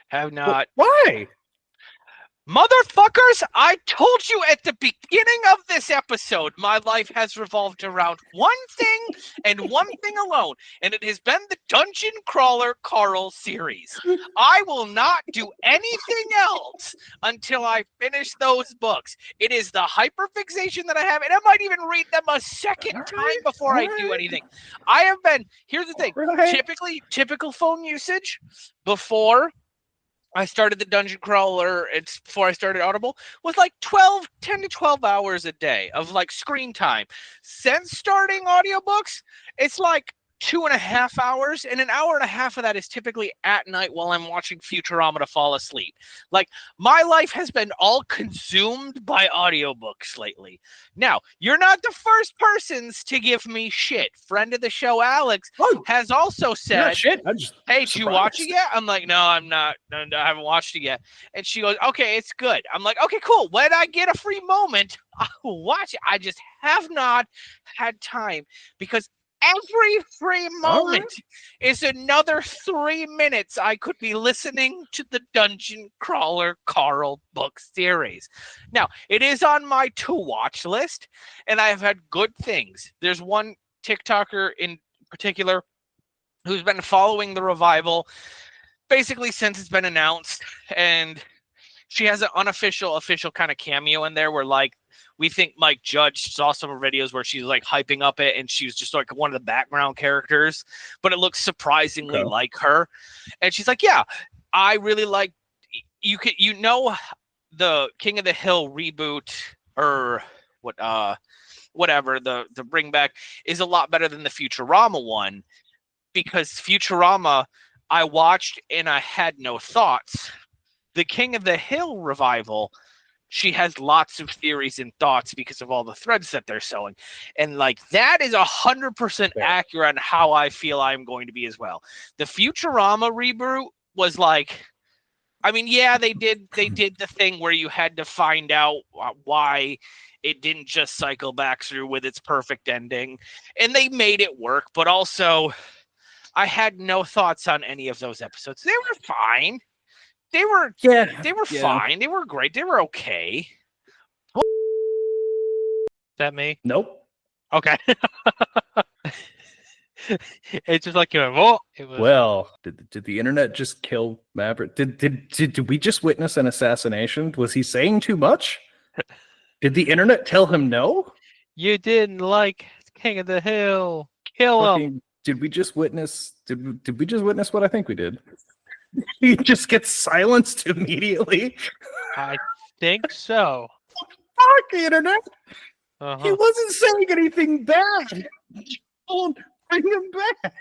Have not. Why? Motherfuckers, I told you at the beginning of this episode, my life has revolved around one thing and one thing alone, and it has been the Dungeon Crawler Carl series. I will not do anything else until I finish those books. It is the hyperfixation that I have, and I might even read them a second time before I do anything. I have been, here's the thing, typical phone usage before I started the Dungeon Crawler, it's before I started Audible, was like 10 to 12 hours a day of like screen time. Since starting audiobooks, it's like 2.5 hours, and an hour and a half of that is typically at night while I'm watching Futurama to fall asleep. Like, my life has been all consumed by audiobooks lately. Now, you're not the first persons to give me shit. Friend of the show, Alex, has also said, hey, did you watch it yet? I'm like, no, I'm not. No, I haven't watched it yet. And she goes, okay, it's good. I'm like, okay, cool. When I get a free moment, I'll watch it. I just have not had time because every free moment is another 3 minutes I could be listening to the Dungeon Crawler Carl book series. Now, it is on my to-watch list, and I have had good things. There's one TikToker in particular who's been following the revival basically since it's been announced, and she has an official kind of cameo in there where, like, we think Mike Judge saw some of her videos where she's like hyping up it and she was just like one of the background characters, but it looks surprisingly like her. And she's like, yeah, I really like the King of the Hill reboot or whatever, the bring back is a lot better than the Futurama one, because Futurama I watched and I had no thoughts. The King of the Hill revival, she has lots of theories and thoughts because of all the threads that they're sewing. And like, that is 100% accurate on how I feel I'm going to be as well. The Futurama reboot was like, I mean, yeah, they did the thing where you had to find out why it didn't just cycle back through with its perfect ending, and they made it work. But also, I had no thoughts on any of those episodes. They were fine. They were fine. They were great. They were okay. Is that me? Nope. Okay. It's just like you went, well, it was. Well, did the internet just kill Maverick? Did we just witness an assassination? Was he saying too much? Did the internet tell him no? You didn't like King of the Hill. Kill him. Fucking, did we just witness what I think we did? He just gets silenced immediately. I think so. Fuck the internet. He Uh-huh. wasn't saying anything bad. Don't bring him back.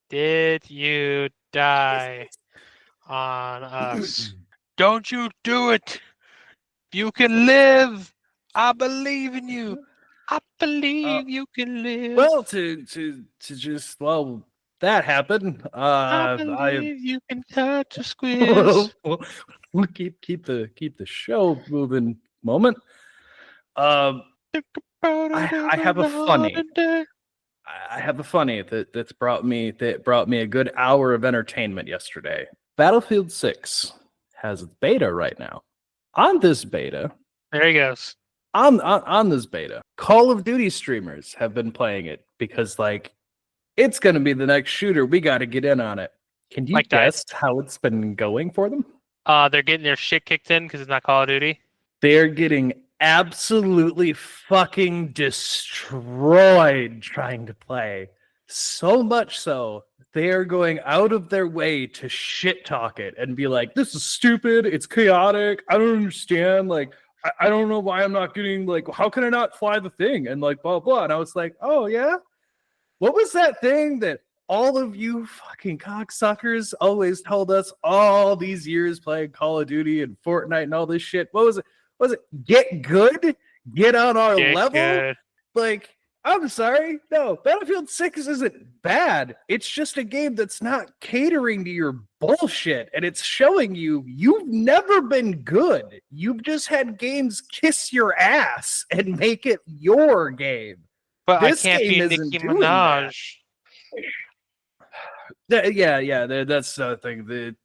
Did you die on us? Don't you do it. You can live. I believe in you. I believe you can live. Well, to just that happened. I believe you can touch a squiz. We'll keep the show moving. Moment. I have a funny. I have a funny that's brought me a good hour of entertainment yesterday. Battlefield 6 has a beta right now. On this beta, There he goes. on this beta, Call of Duty streamers have been playing it because it's going to be the next shooter. We got to get in on it. Can you guess how it's been going for them? They're getting their shit kicked in because it's not Call of Duty. They're getting absolutely fucking destroyed trying to play. So much so, they are going out of their way to shit talk it and be like, this is stupid. It's chaotic. I don't understand. I don't know why I'm not getting, how can I not fly the thing? And blah, blah. And I was like, oh, yeah? What was that thing that all of you fucking cocksuckers always told us all these years playing Call of Duty and Fortnite and all this shit? What was it? Was it get good? Get on our level? Good. I'm sorry. No, Battlefield 6 isn't bad. It's just a game that's not catering to your bullshit. And it's showing you've never been good. You've just had games kiss your ass and make it your game. But This I can't game be isn't Nicki doing Minaj. Yeah, that's the thing.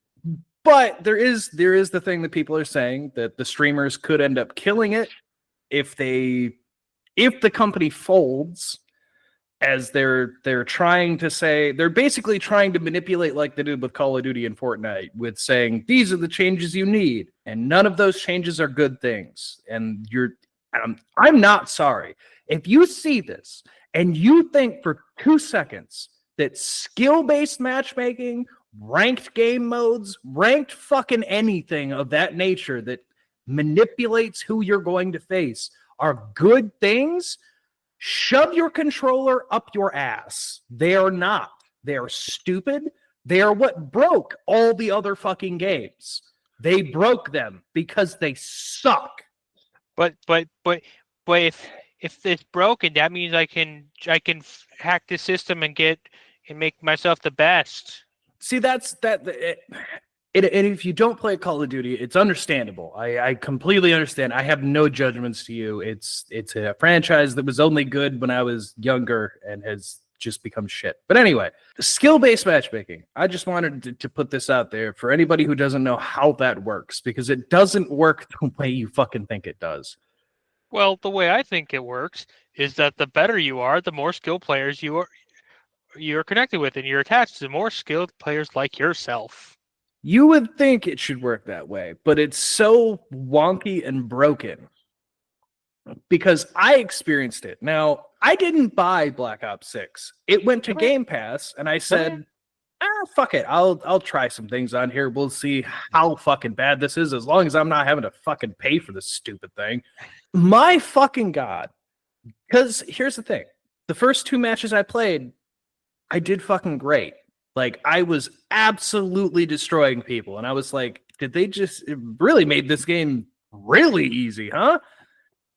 But there is the thing that people are saying that the streamers could end up killing it if the company folds, as they're trying to say. They're basically trying to manipulate like they did with Call of Duty and Fortnite, with saying these are the changes you need, and none of those changes are good things. And I'm not sorry if you see this and you think for 2 seconds that skill-based matchmaking, ranked game modes, ranked fucking anything of that nature that manipulates who you're going to face are good things. Shove your controller up your ass. They are not. They are stupid. They are what broke all the other fucking games. They broke them because they suck. But if it's broken, that means I can hack the system and make myself the best. See, that's that. And if you don't play Call of Duty, it's understandable. I completely understand. I have no judgments to you. It's a franchise that was only good when I was younger and has just become shit. But anyway, skill-based matchmaking. I just wanted to put this out there for anybody who doesn't know how that works, because it doesn't work the way you fucking think it does. Well, the way I think it works is that the better you are, the more skilled players you're connected with, and you're attached to more skilled players like yourself. You would think it should work that way, but it's so wonky and broken because I experienced it. Now, I didn't buy Black Ops 6. It went to Game Pass, and I said, fuck it. I'll try some things on here. We'll see how fucking bad this is, as long as I'm not having to fucking pay for this stupid thing. My fucking God. Because here's the thing. The first 2 matches I played, I did fucking great. I was absolutely destroying people. And I was like, it really made this game really easy, huh?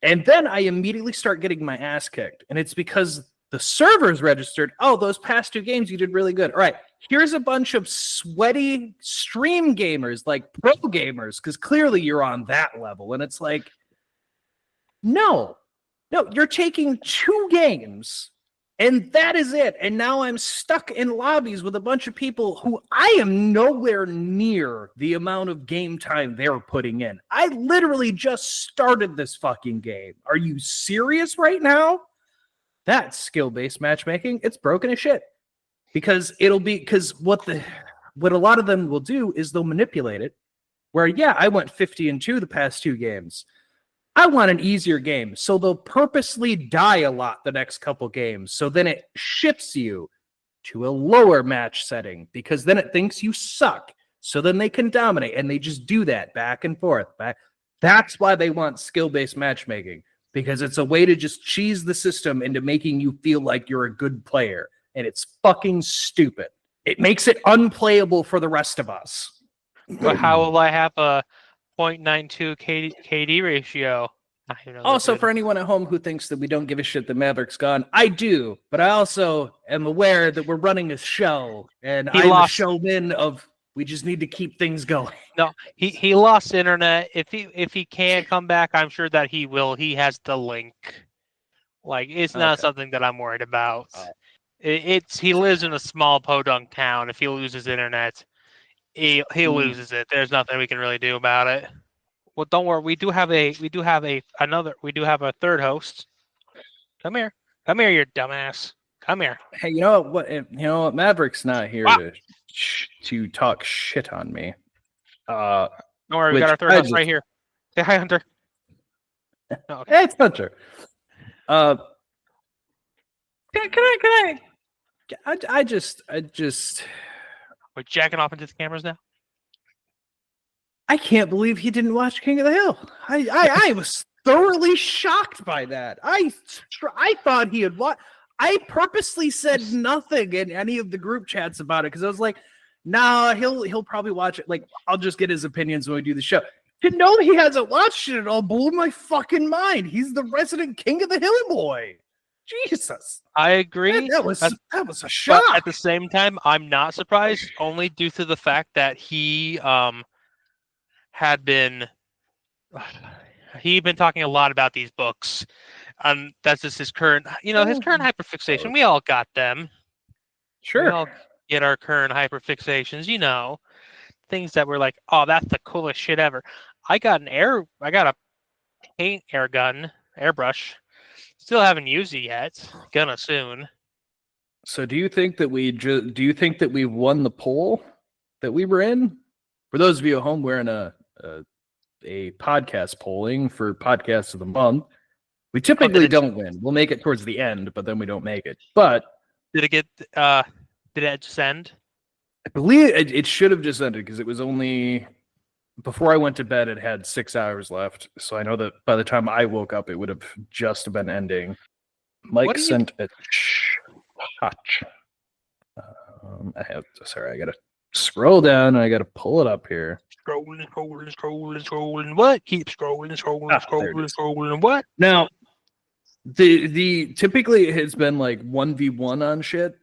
And then I immediately start getting my ass kicked. And it's because the servers registered, oh, those past 2 games you did really good. All right, here's a bunch of sweaty stream gamers, pro gamers, because clearly you're on that level. And it's like, no, you're taking 2 games. And that is it. And now I'm stuck in lobbies with a bunch of people who I am nowhere near the amount of game time they're putting in. I literally just started this fucking game. Are you serious right now? That's skill-based matchmaking. It's broken as shit. Because what a lot of them will do is they'll manipulate it. Where, yeah, I went 50-2 the past 2 games. I want an easier game. So they'll purposely die a lot the next couple games. So then it shifts you to a lower match setting because then it thinks you suck. So then they can dominate, and they just do that back and forth. That's why they want skill-based matchmaking, because it's a way to just cheese the system into making you feel like you're a good player, and it's fucking stupid. It makes it unplayable for the rest of us. But how will I have a 0.92 KD ratio? Also, for anyone at home who thinks that we don't give a shit that Maverick's gone, I do, but I also am aware that we're running a show, and I'm a showman of we just need to keep things going. No, he lost internet. If he can come back, I'm sure that he will. He has the link. Like, it's not something that I'm worried about. He lives in a small podunk town. If he loses internet, he loses it. There's nothing we can really do about it. Well, don't worry. We do have a third host. Come here, you dumbass. Come here. Hey, you know what? Maverick's not here to talk shit on me. Don't worry, we got our third host right here. Say hi, Hunter. No, okay. Hey, it's Hunter. I just. We're jacking off into the cameras now. I can't believe he didn't watch King of the Hill. I was thoroughly shocked by that. I thought he had watched. I purposely said nothing in any of the group chats about it because I was like, nah, he'll probably watch it. Like, I'll just get his opinions when we do the show. To know he hasn't watched it at all blew my fucking mind. He's the resident King of the Hill boy. Jesus. I agree. Man, that was a shock. But at the same time, I'm not surprised, only due to the fact that he had been talking a lot about these books. That's just his current, his current hyperfixation. We all got them. Sure. We all get our current hyperfixations, things that were like, oh, that's the coolest shit ever. I got a paint airbrush. Still haven't used it yet. Gonna soon. So do you think that we won the poll that we were in? For those of you at home, we're in a podcast polling for podcast of the month. We typically don't win. We'll make it towards the end, but then we don't make it. But did it just end? I believe it should have just ended because it was only before I went to bed. It had 6 hours left, so I know that by the time I woke up, it would have just been ending. Mike sent a touch. I gotta scroll down and I gotta pull it up here. Scrolling. What? Keep scrolling. What? Now, the typically it has been like 1v1 on shit.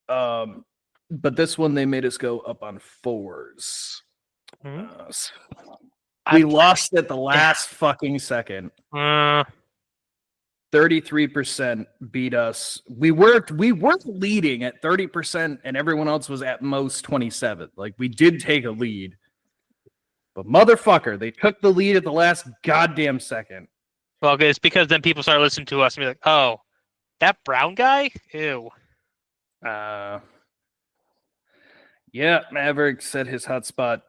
But this one they made us go up on 4s. We lost at the last fucking second. 33% beat us. We weren't leading at 30%, and everyone else was at most 27. Like, we did take a lead. But motherfucker, they took the lead at the last goddamn second. Well, it's because then people start listening to us and be like, oh, that brown guy? Ew. Yeah, Maverick said his hotspot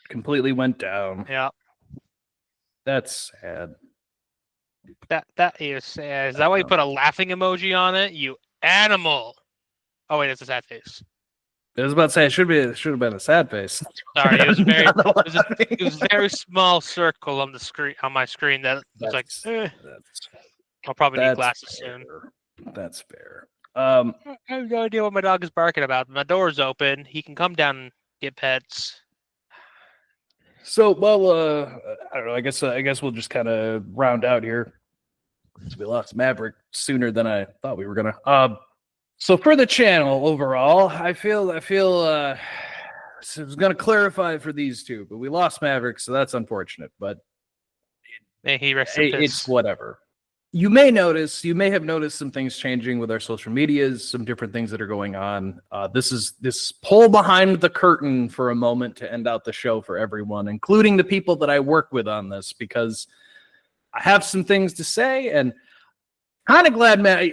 completely went down. Yeah. That's sad. That is sad. Is that why you put a laughing emoji on it? You animal. Oh wait, it's a sad face. I was about to say it should have been a sad face. Sorry, it was it was a very small circle on the screen on my screen that was like I'll probably need glasses soon. That's fair. I have no idea what my dog is barking about. My door's open. He can come down and get pets. So, I don't know. I guess we'll just kind of round out here. So we lost Maverick sooner than I thought we were gonna. So for the channel overall, I feel so I was gonna clarify for these two, but we lost Maverick, so that's unfortunate. But it's whatever. You may have noticed some things changing with our social medias, some different things that are going on. This pull behind the curtain for a moment to end out the show for everyone, including the people that I work with on this, because I have some things to say, and kind of glad, man.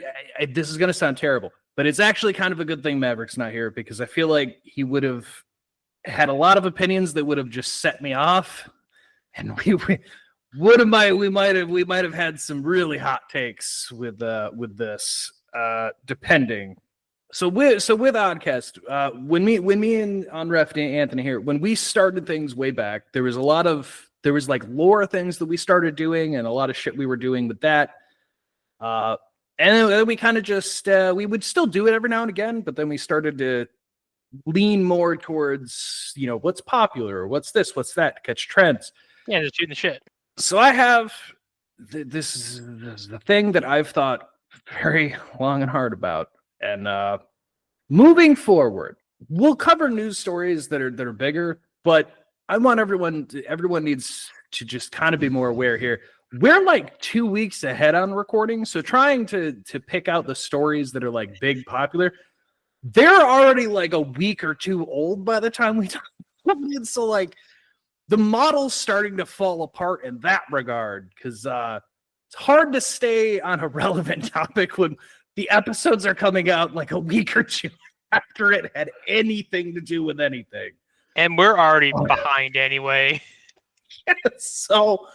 This is going to sound terrible, but it's actually kind of a good thing Maverick's not here because I feel like he would have had a lot of opinions that would have just set me off, and we might have had some really hot takes with this, depending. So with Oddcast, when me and Onref Anthony here, when we started things way back, there was like lore things that we started doing and a lot of shit we were doing with that. And then we kind of just we would still do it every now and again, but then we started to lean more towards, what's popular, what's this, what's that, to catch trends. Yeah, just shooting the shit. So I have this is the thing that I've thought very long and hard about. And moving forward, we'll cover news stories that are bigger, but I want everyone needs to just kind of be more aware here. We're like 2 weeks ahead on recording, so trying to pick out the stories that are like big popular, they're already like a week or two old by the time we talk. So like the model's starting to fall apart in that regard because it's hard to stay on a relevant topic when the episodes are coming out like a week or two after it had anything to do with anything. And we're already behind anyway. So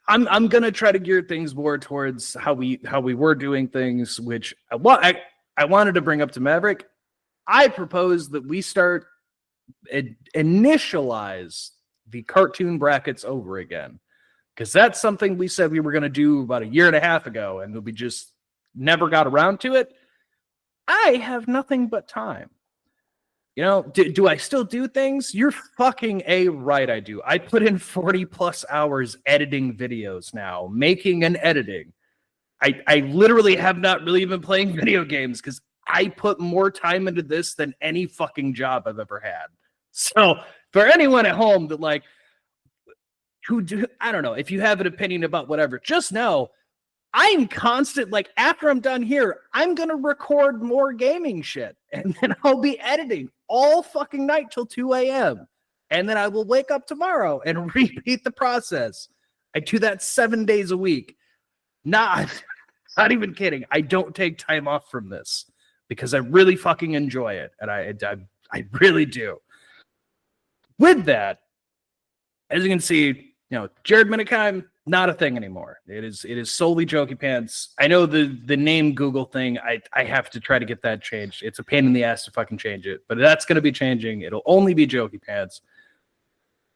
I'm gonna try to gear things more towards how we were doing things, which I wanted to bring up to Maverick. I propose that we start initialize the cartoon brackets over again. Because that's something we said we were going to do about a year and a half ago, and we just never got around to it. I have nothing but time. Do I still do things? You're fucking right, I do. I put in 40 plus hours editing videos now, making and editing. I literally have not really been playing video games because I put more time into this than any fucking job I've ever had. So for anyone at home that like, I don't know, if you have an opinion about whatever, just know I'm constant. Like after I'm done here, I'm going to record more gaming shit and then I'll be editing all fucking night till 2 a.m. And then I will wake up tomorrow and repeat the process. I do that 7 days a week. Not even kidding. I don't take time off from this because I really fucking enjoy it. And I really do. With that, as you can see, Jared Minikheim, not a thing anymore. It is solely Jokey Pants. I know the name Google thing. I have to try to get that changed. It's a pain in the ass to fucking change it, but that's going to be changing. It'll only be Jokey Pants.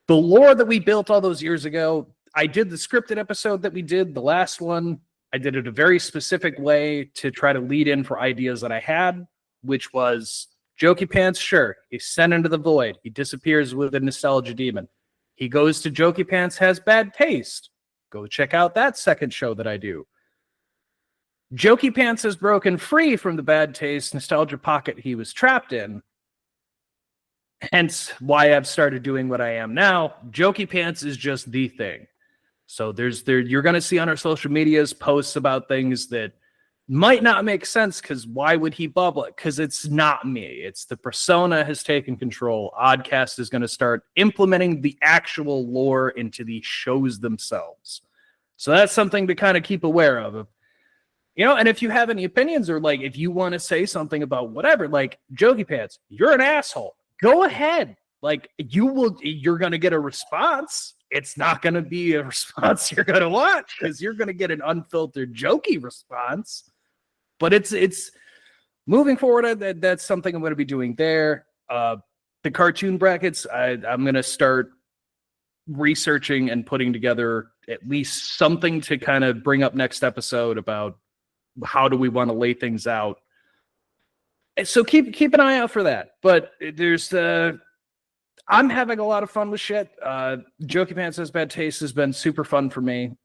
The lore that we built all those years ago, I did the scripted episode that we did, the last one. I did it a very specific way to try to lead in for ideas that I had, which was Jokey Pants, sure, he's sent into the void. He disappears with a nostalgia demon. He goes to Jokey Pants has bad taste. Go check out that second show that I do. Jokey Pants has broken free from the bad taste nostalgia pocket he was trapped in. Hence why I've started doing what I am now. Jokey Pants is just the thing. So you're going to see on our social medias posts about things that might not make sense because why would he bubble it? Because it's not me. It's the persona has taken control. Oddcast is going to start implementing the actual lore into the shows themselves. So that's something to kind of keep aware of. And if you have any opinions or like if you want to say something about whatever, like Jokey Pants, you're an asshole. Go ahead. Like you're going to get a response. It's not going to be a response you're going to want because you're going to get an unfiltered jokey response. But it's moving forward. That's something I'm going to be doing there. The cartoon brackets, I'm going to start researching and putting together at least something to kind of bring up next episode about how do we want to lay things out. So keep an eye out for that. But there's I'm having a lot of fun with shit. Jokey Pants Has Bad Taste has been super fun for me.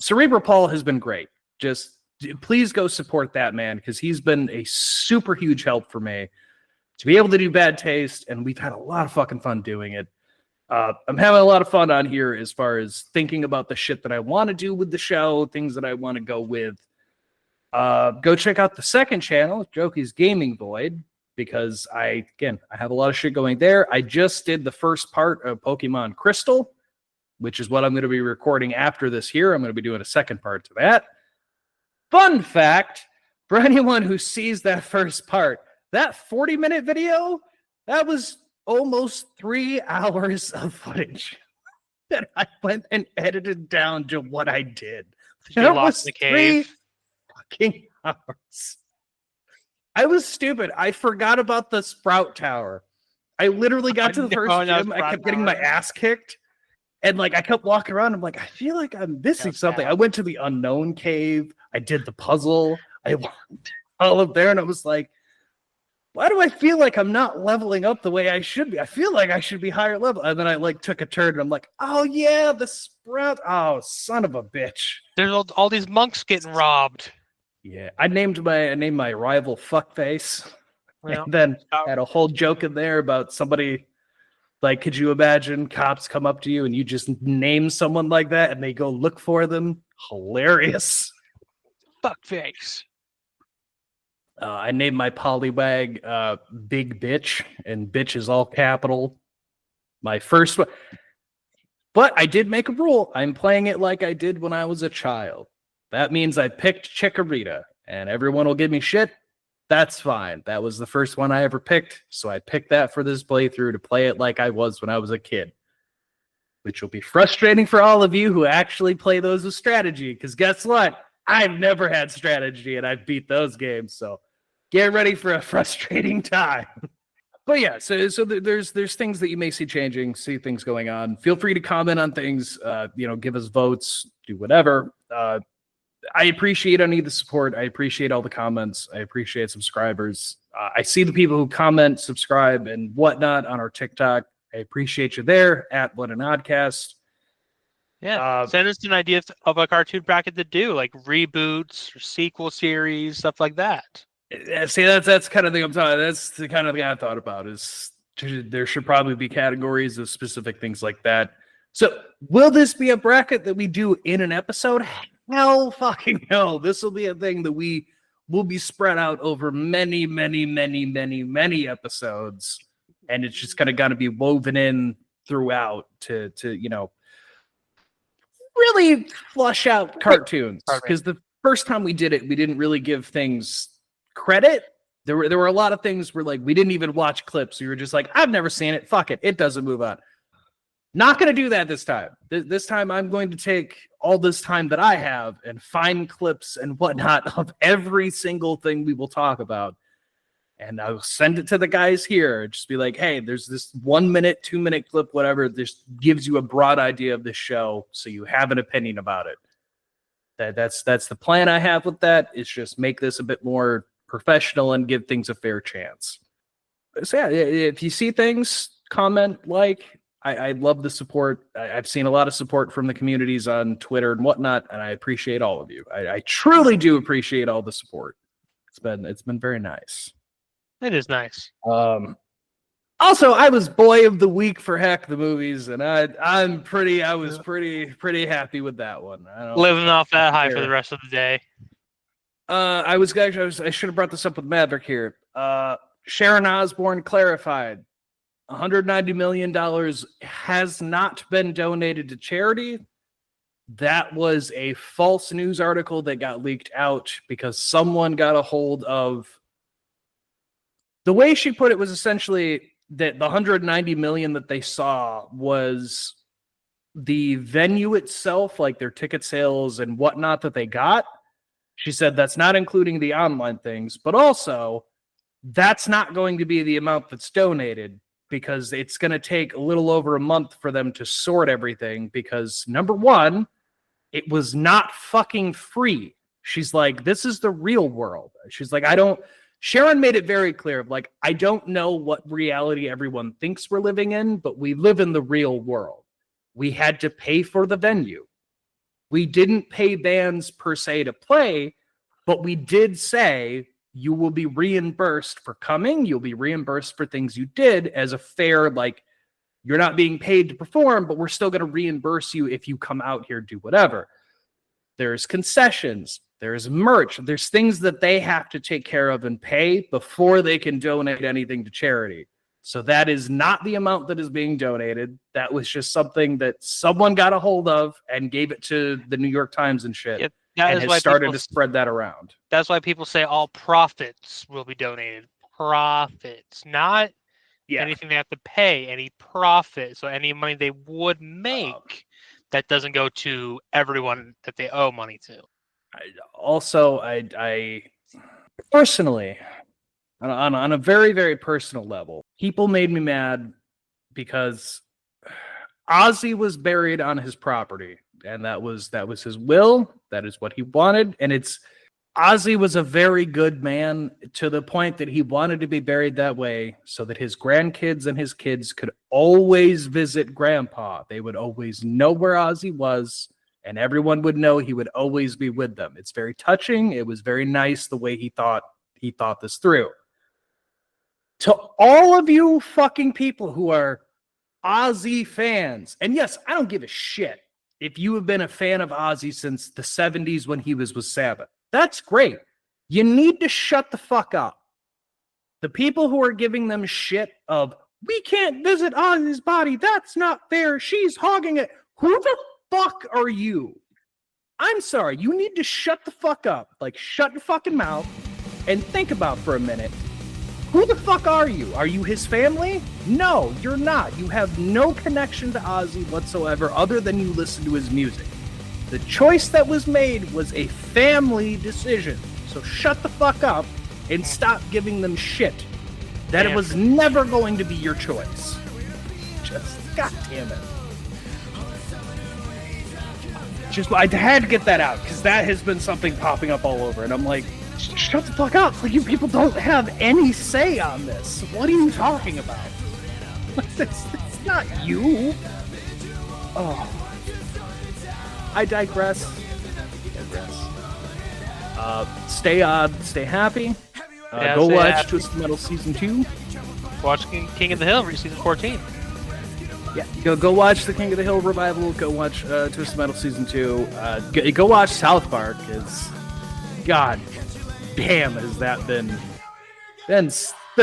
Cerebral Paul has been great. Just please go support that man because he's been a super huge help for me to be able to do Bad Taste, and we've had a lot of fucking fun doing it. I'm having a lot of fun on here as far as thinking about the shit that I want to do with the show, things that I want to go with. Go check out the second channel, Jokey's Gaming Void, because I have a lot of shit going there. I just did the first part of Pokemon Crystal. which is what I'm going to be recording after this here. I'm going to be doing a second part to that. Fun fact, for anyone who sees that first part, that 40-minute video, that was almost 3 hours of footage that I went and edited down to what I did. You That lost was in the cave. 3 fucking hours. I was stupid. I forgot about the Sprout Tower. I literally got to the first gym. I kept getting my ass kicked. And like I kept walking around. I'm like, I feel like I'm missing something. I went to the unknown cave. I did the puzzle. I walked all up there and I was like, why do I feel like I'm not leveling up the way I should be? I feel like I should be higher level. And then I like took a turn and I'm like, oh yeah, the Sprout. Oh, son of a bitch. There's all these monks getting robbed. Yeah. I named my rival Fuckface. Well, And then had a whole joke in there about somebody, like, could you imagine cops come up to you and you just name someone like that and they go look for them? Hilarious. Fuckface. I named my Poliwag Big Bitch, and bitch is all capital. My first one. But I did make a rule. I'm playing it like I did when I was a child. That means I picked Chikorita, and everyone will give me shit. That's fine. That was the first one I ever picked, so I picked that for this playthrough to play it like I was when I was a kid. Which will be frustrating for all of you who actually play those with strategy, because guess what? I've never had strategy, and I've beat those games, so get ready for a frustrating time. But yeah, so there's things that you may see changing, see things going on. Feel free to comment on things, give us votes, do whatever. I appreciate any of the support. I appreciate all the comments. I appreciate subscribers. I see the people who comment, subscribe, and whatnot on our TikTok. I appreciate you there at What an Oddcast. Yeah, send us an idea of a cartoon bracket to do, like reboots or sequel series, stuff like that. See, that's kind of the thing I'm talking. That's the kind of thing I thought about. Is there should probably be categories of specific things like that. So, will this be a bracket that we do in an episode? Hell fucking no. This will be a thing that we will be spread out over many, many, many, many, many episodes. And it's just kind of going to be woven in throughout to really flush out cartoons. Because the first time we did it, we didn't really give things credit. There were a lot of things where like we didn't even watch clips. We were just like, I've never seen it. Fuck it. It doesn't move on. Not going to do that this time. This time I'm going to take all this time that I have and find clips and whatnot of every single thing we will talk about. And I'll send it to the guys here. Just be like, hey, there's this 1 minute, 2 minute clip, whatever. This gives you a broad idea of the show, so you have an opinion about it. That's the plan I have with that. Is just make this a bit more professional and give things a fair chance. So yeah, if you see things, comment, like. I love the support. I've seen a lot of support from the communities on Twitter and whatnot, and I appreciate all of you. I truly do appreciate all the support. It's been very nice. It is nice. Also, I was Boy of the Week for Heck the Movies, and I was pretty happy with that one. Living off that high for the rest of the day. I should have brought this up with Maverick here. Sharon Osbourne clarified. $190 million has not been donated to charity. That was a false news article that got leaked out because someone got a hold of. The way she put it was essentially that the 190 million that they saw was the venue itself, like their ticket sales and whatnot that they got. She said that's not including the online things, but also that's not going to be the amount that's donated, because it's going to take a little over a month for them to sort everything, because number one, it was not fucking free. She's like, this is the real world. She's like, Sharon made it very clear, like, I don't know what reality everyone thinks we're living in, but we live in the real world. We had to pay for the venue. We didn't pay bands per se to play, but we did say, you will be reimbursed for coming. You'll be reimbursed for things you did as a fair, like, you're not being paid to perform, but we're still going to reimburse you if you come out here, do whatever. There's concessions. There's merch. There's things that they have to take care of and pay before they can donate anything to charity. So that is not the amount that is being donated. That was just something that someone got a hold of and gave it to the New York Times and shit. Yep. That and is has why started people, to spread that around. That's why people say all profits will be donated. Profits, not anything they have to pay, any profit. So any money they would make, that doesn't go to everyone that they owe money to. I personally, on a very, very personal level, people made me mad because Ozzy was buried on his property, and that was his will. That is what he wanted, and Ozzy was a very good man to the point that he wanted to be buried that way so that his grandkids and his kids could always visit Grandpa. They would always know where Ozzy was, and everyone would know he would always be with them. It's very touching. It was very nice the way he thought this through. To all of you fucking people who are Ozzy fans, and yes, I don't give a shit if you have been a fan of Ozzy since the 70s when he was with Sabbath. That's great. You need to shut the fuck up. The people who are giving them shit of, we can't visit Ozzy's body, that's not fair, she's hogging it. Who the fuck are you? I'm sorry, you need to shut the fuck up. Like, shut your fucking mouth and think about for a minute. Who the fuck are you? Are you his family? No, you're not. You have no connection to Ozzy whatsoever other than you listen to his music. The choice that was made was a family decision. So shut the fuck up and stop giving them shit. That it was never going to be your choice. Just, god damn it. Just, I had to get that out because that has been something popping up all over. And I'm like, shut the fuck up. Like, you people don't have any say on this. What are you talking about? It's not you. Oh. I digress. Stay odd, stay happy. Go watch happy. Twisted Metal Season 2. Watch King of the Hill, Season 14. Yeah, go watch the King of the Hill revival. Go watch Twisted Metal Season 2. Go watch South Park. God damn, has that been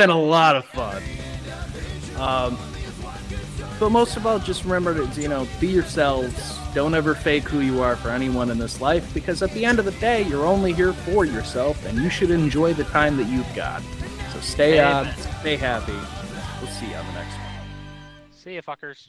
a lot of fun. But most of all, just remember to, be yourselves. Don't ever fake who you are for anyone in this life, because at the end of the day, you're only here for yourself, and you should enjoy the time that you've got. So stay on, stay happy. We'll see you on the next one. See ya, fuckers.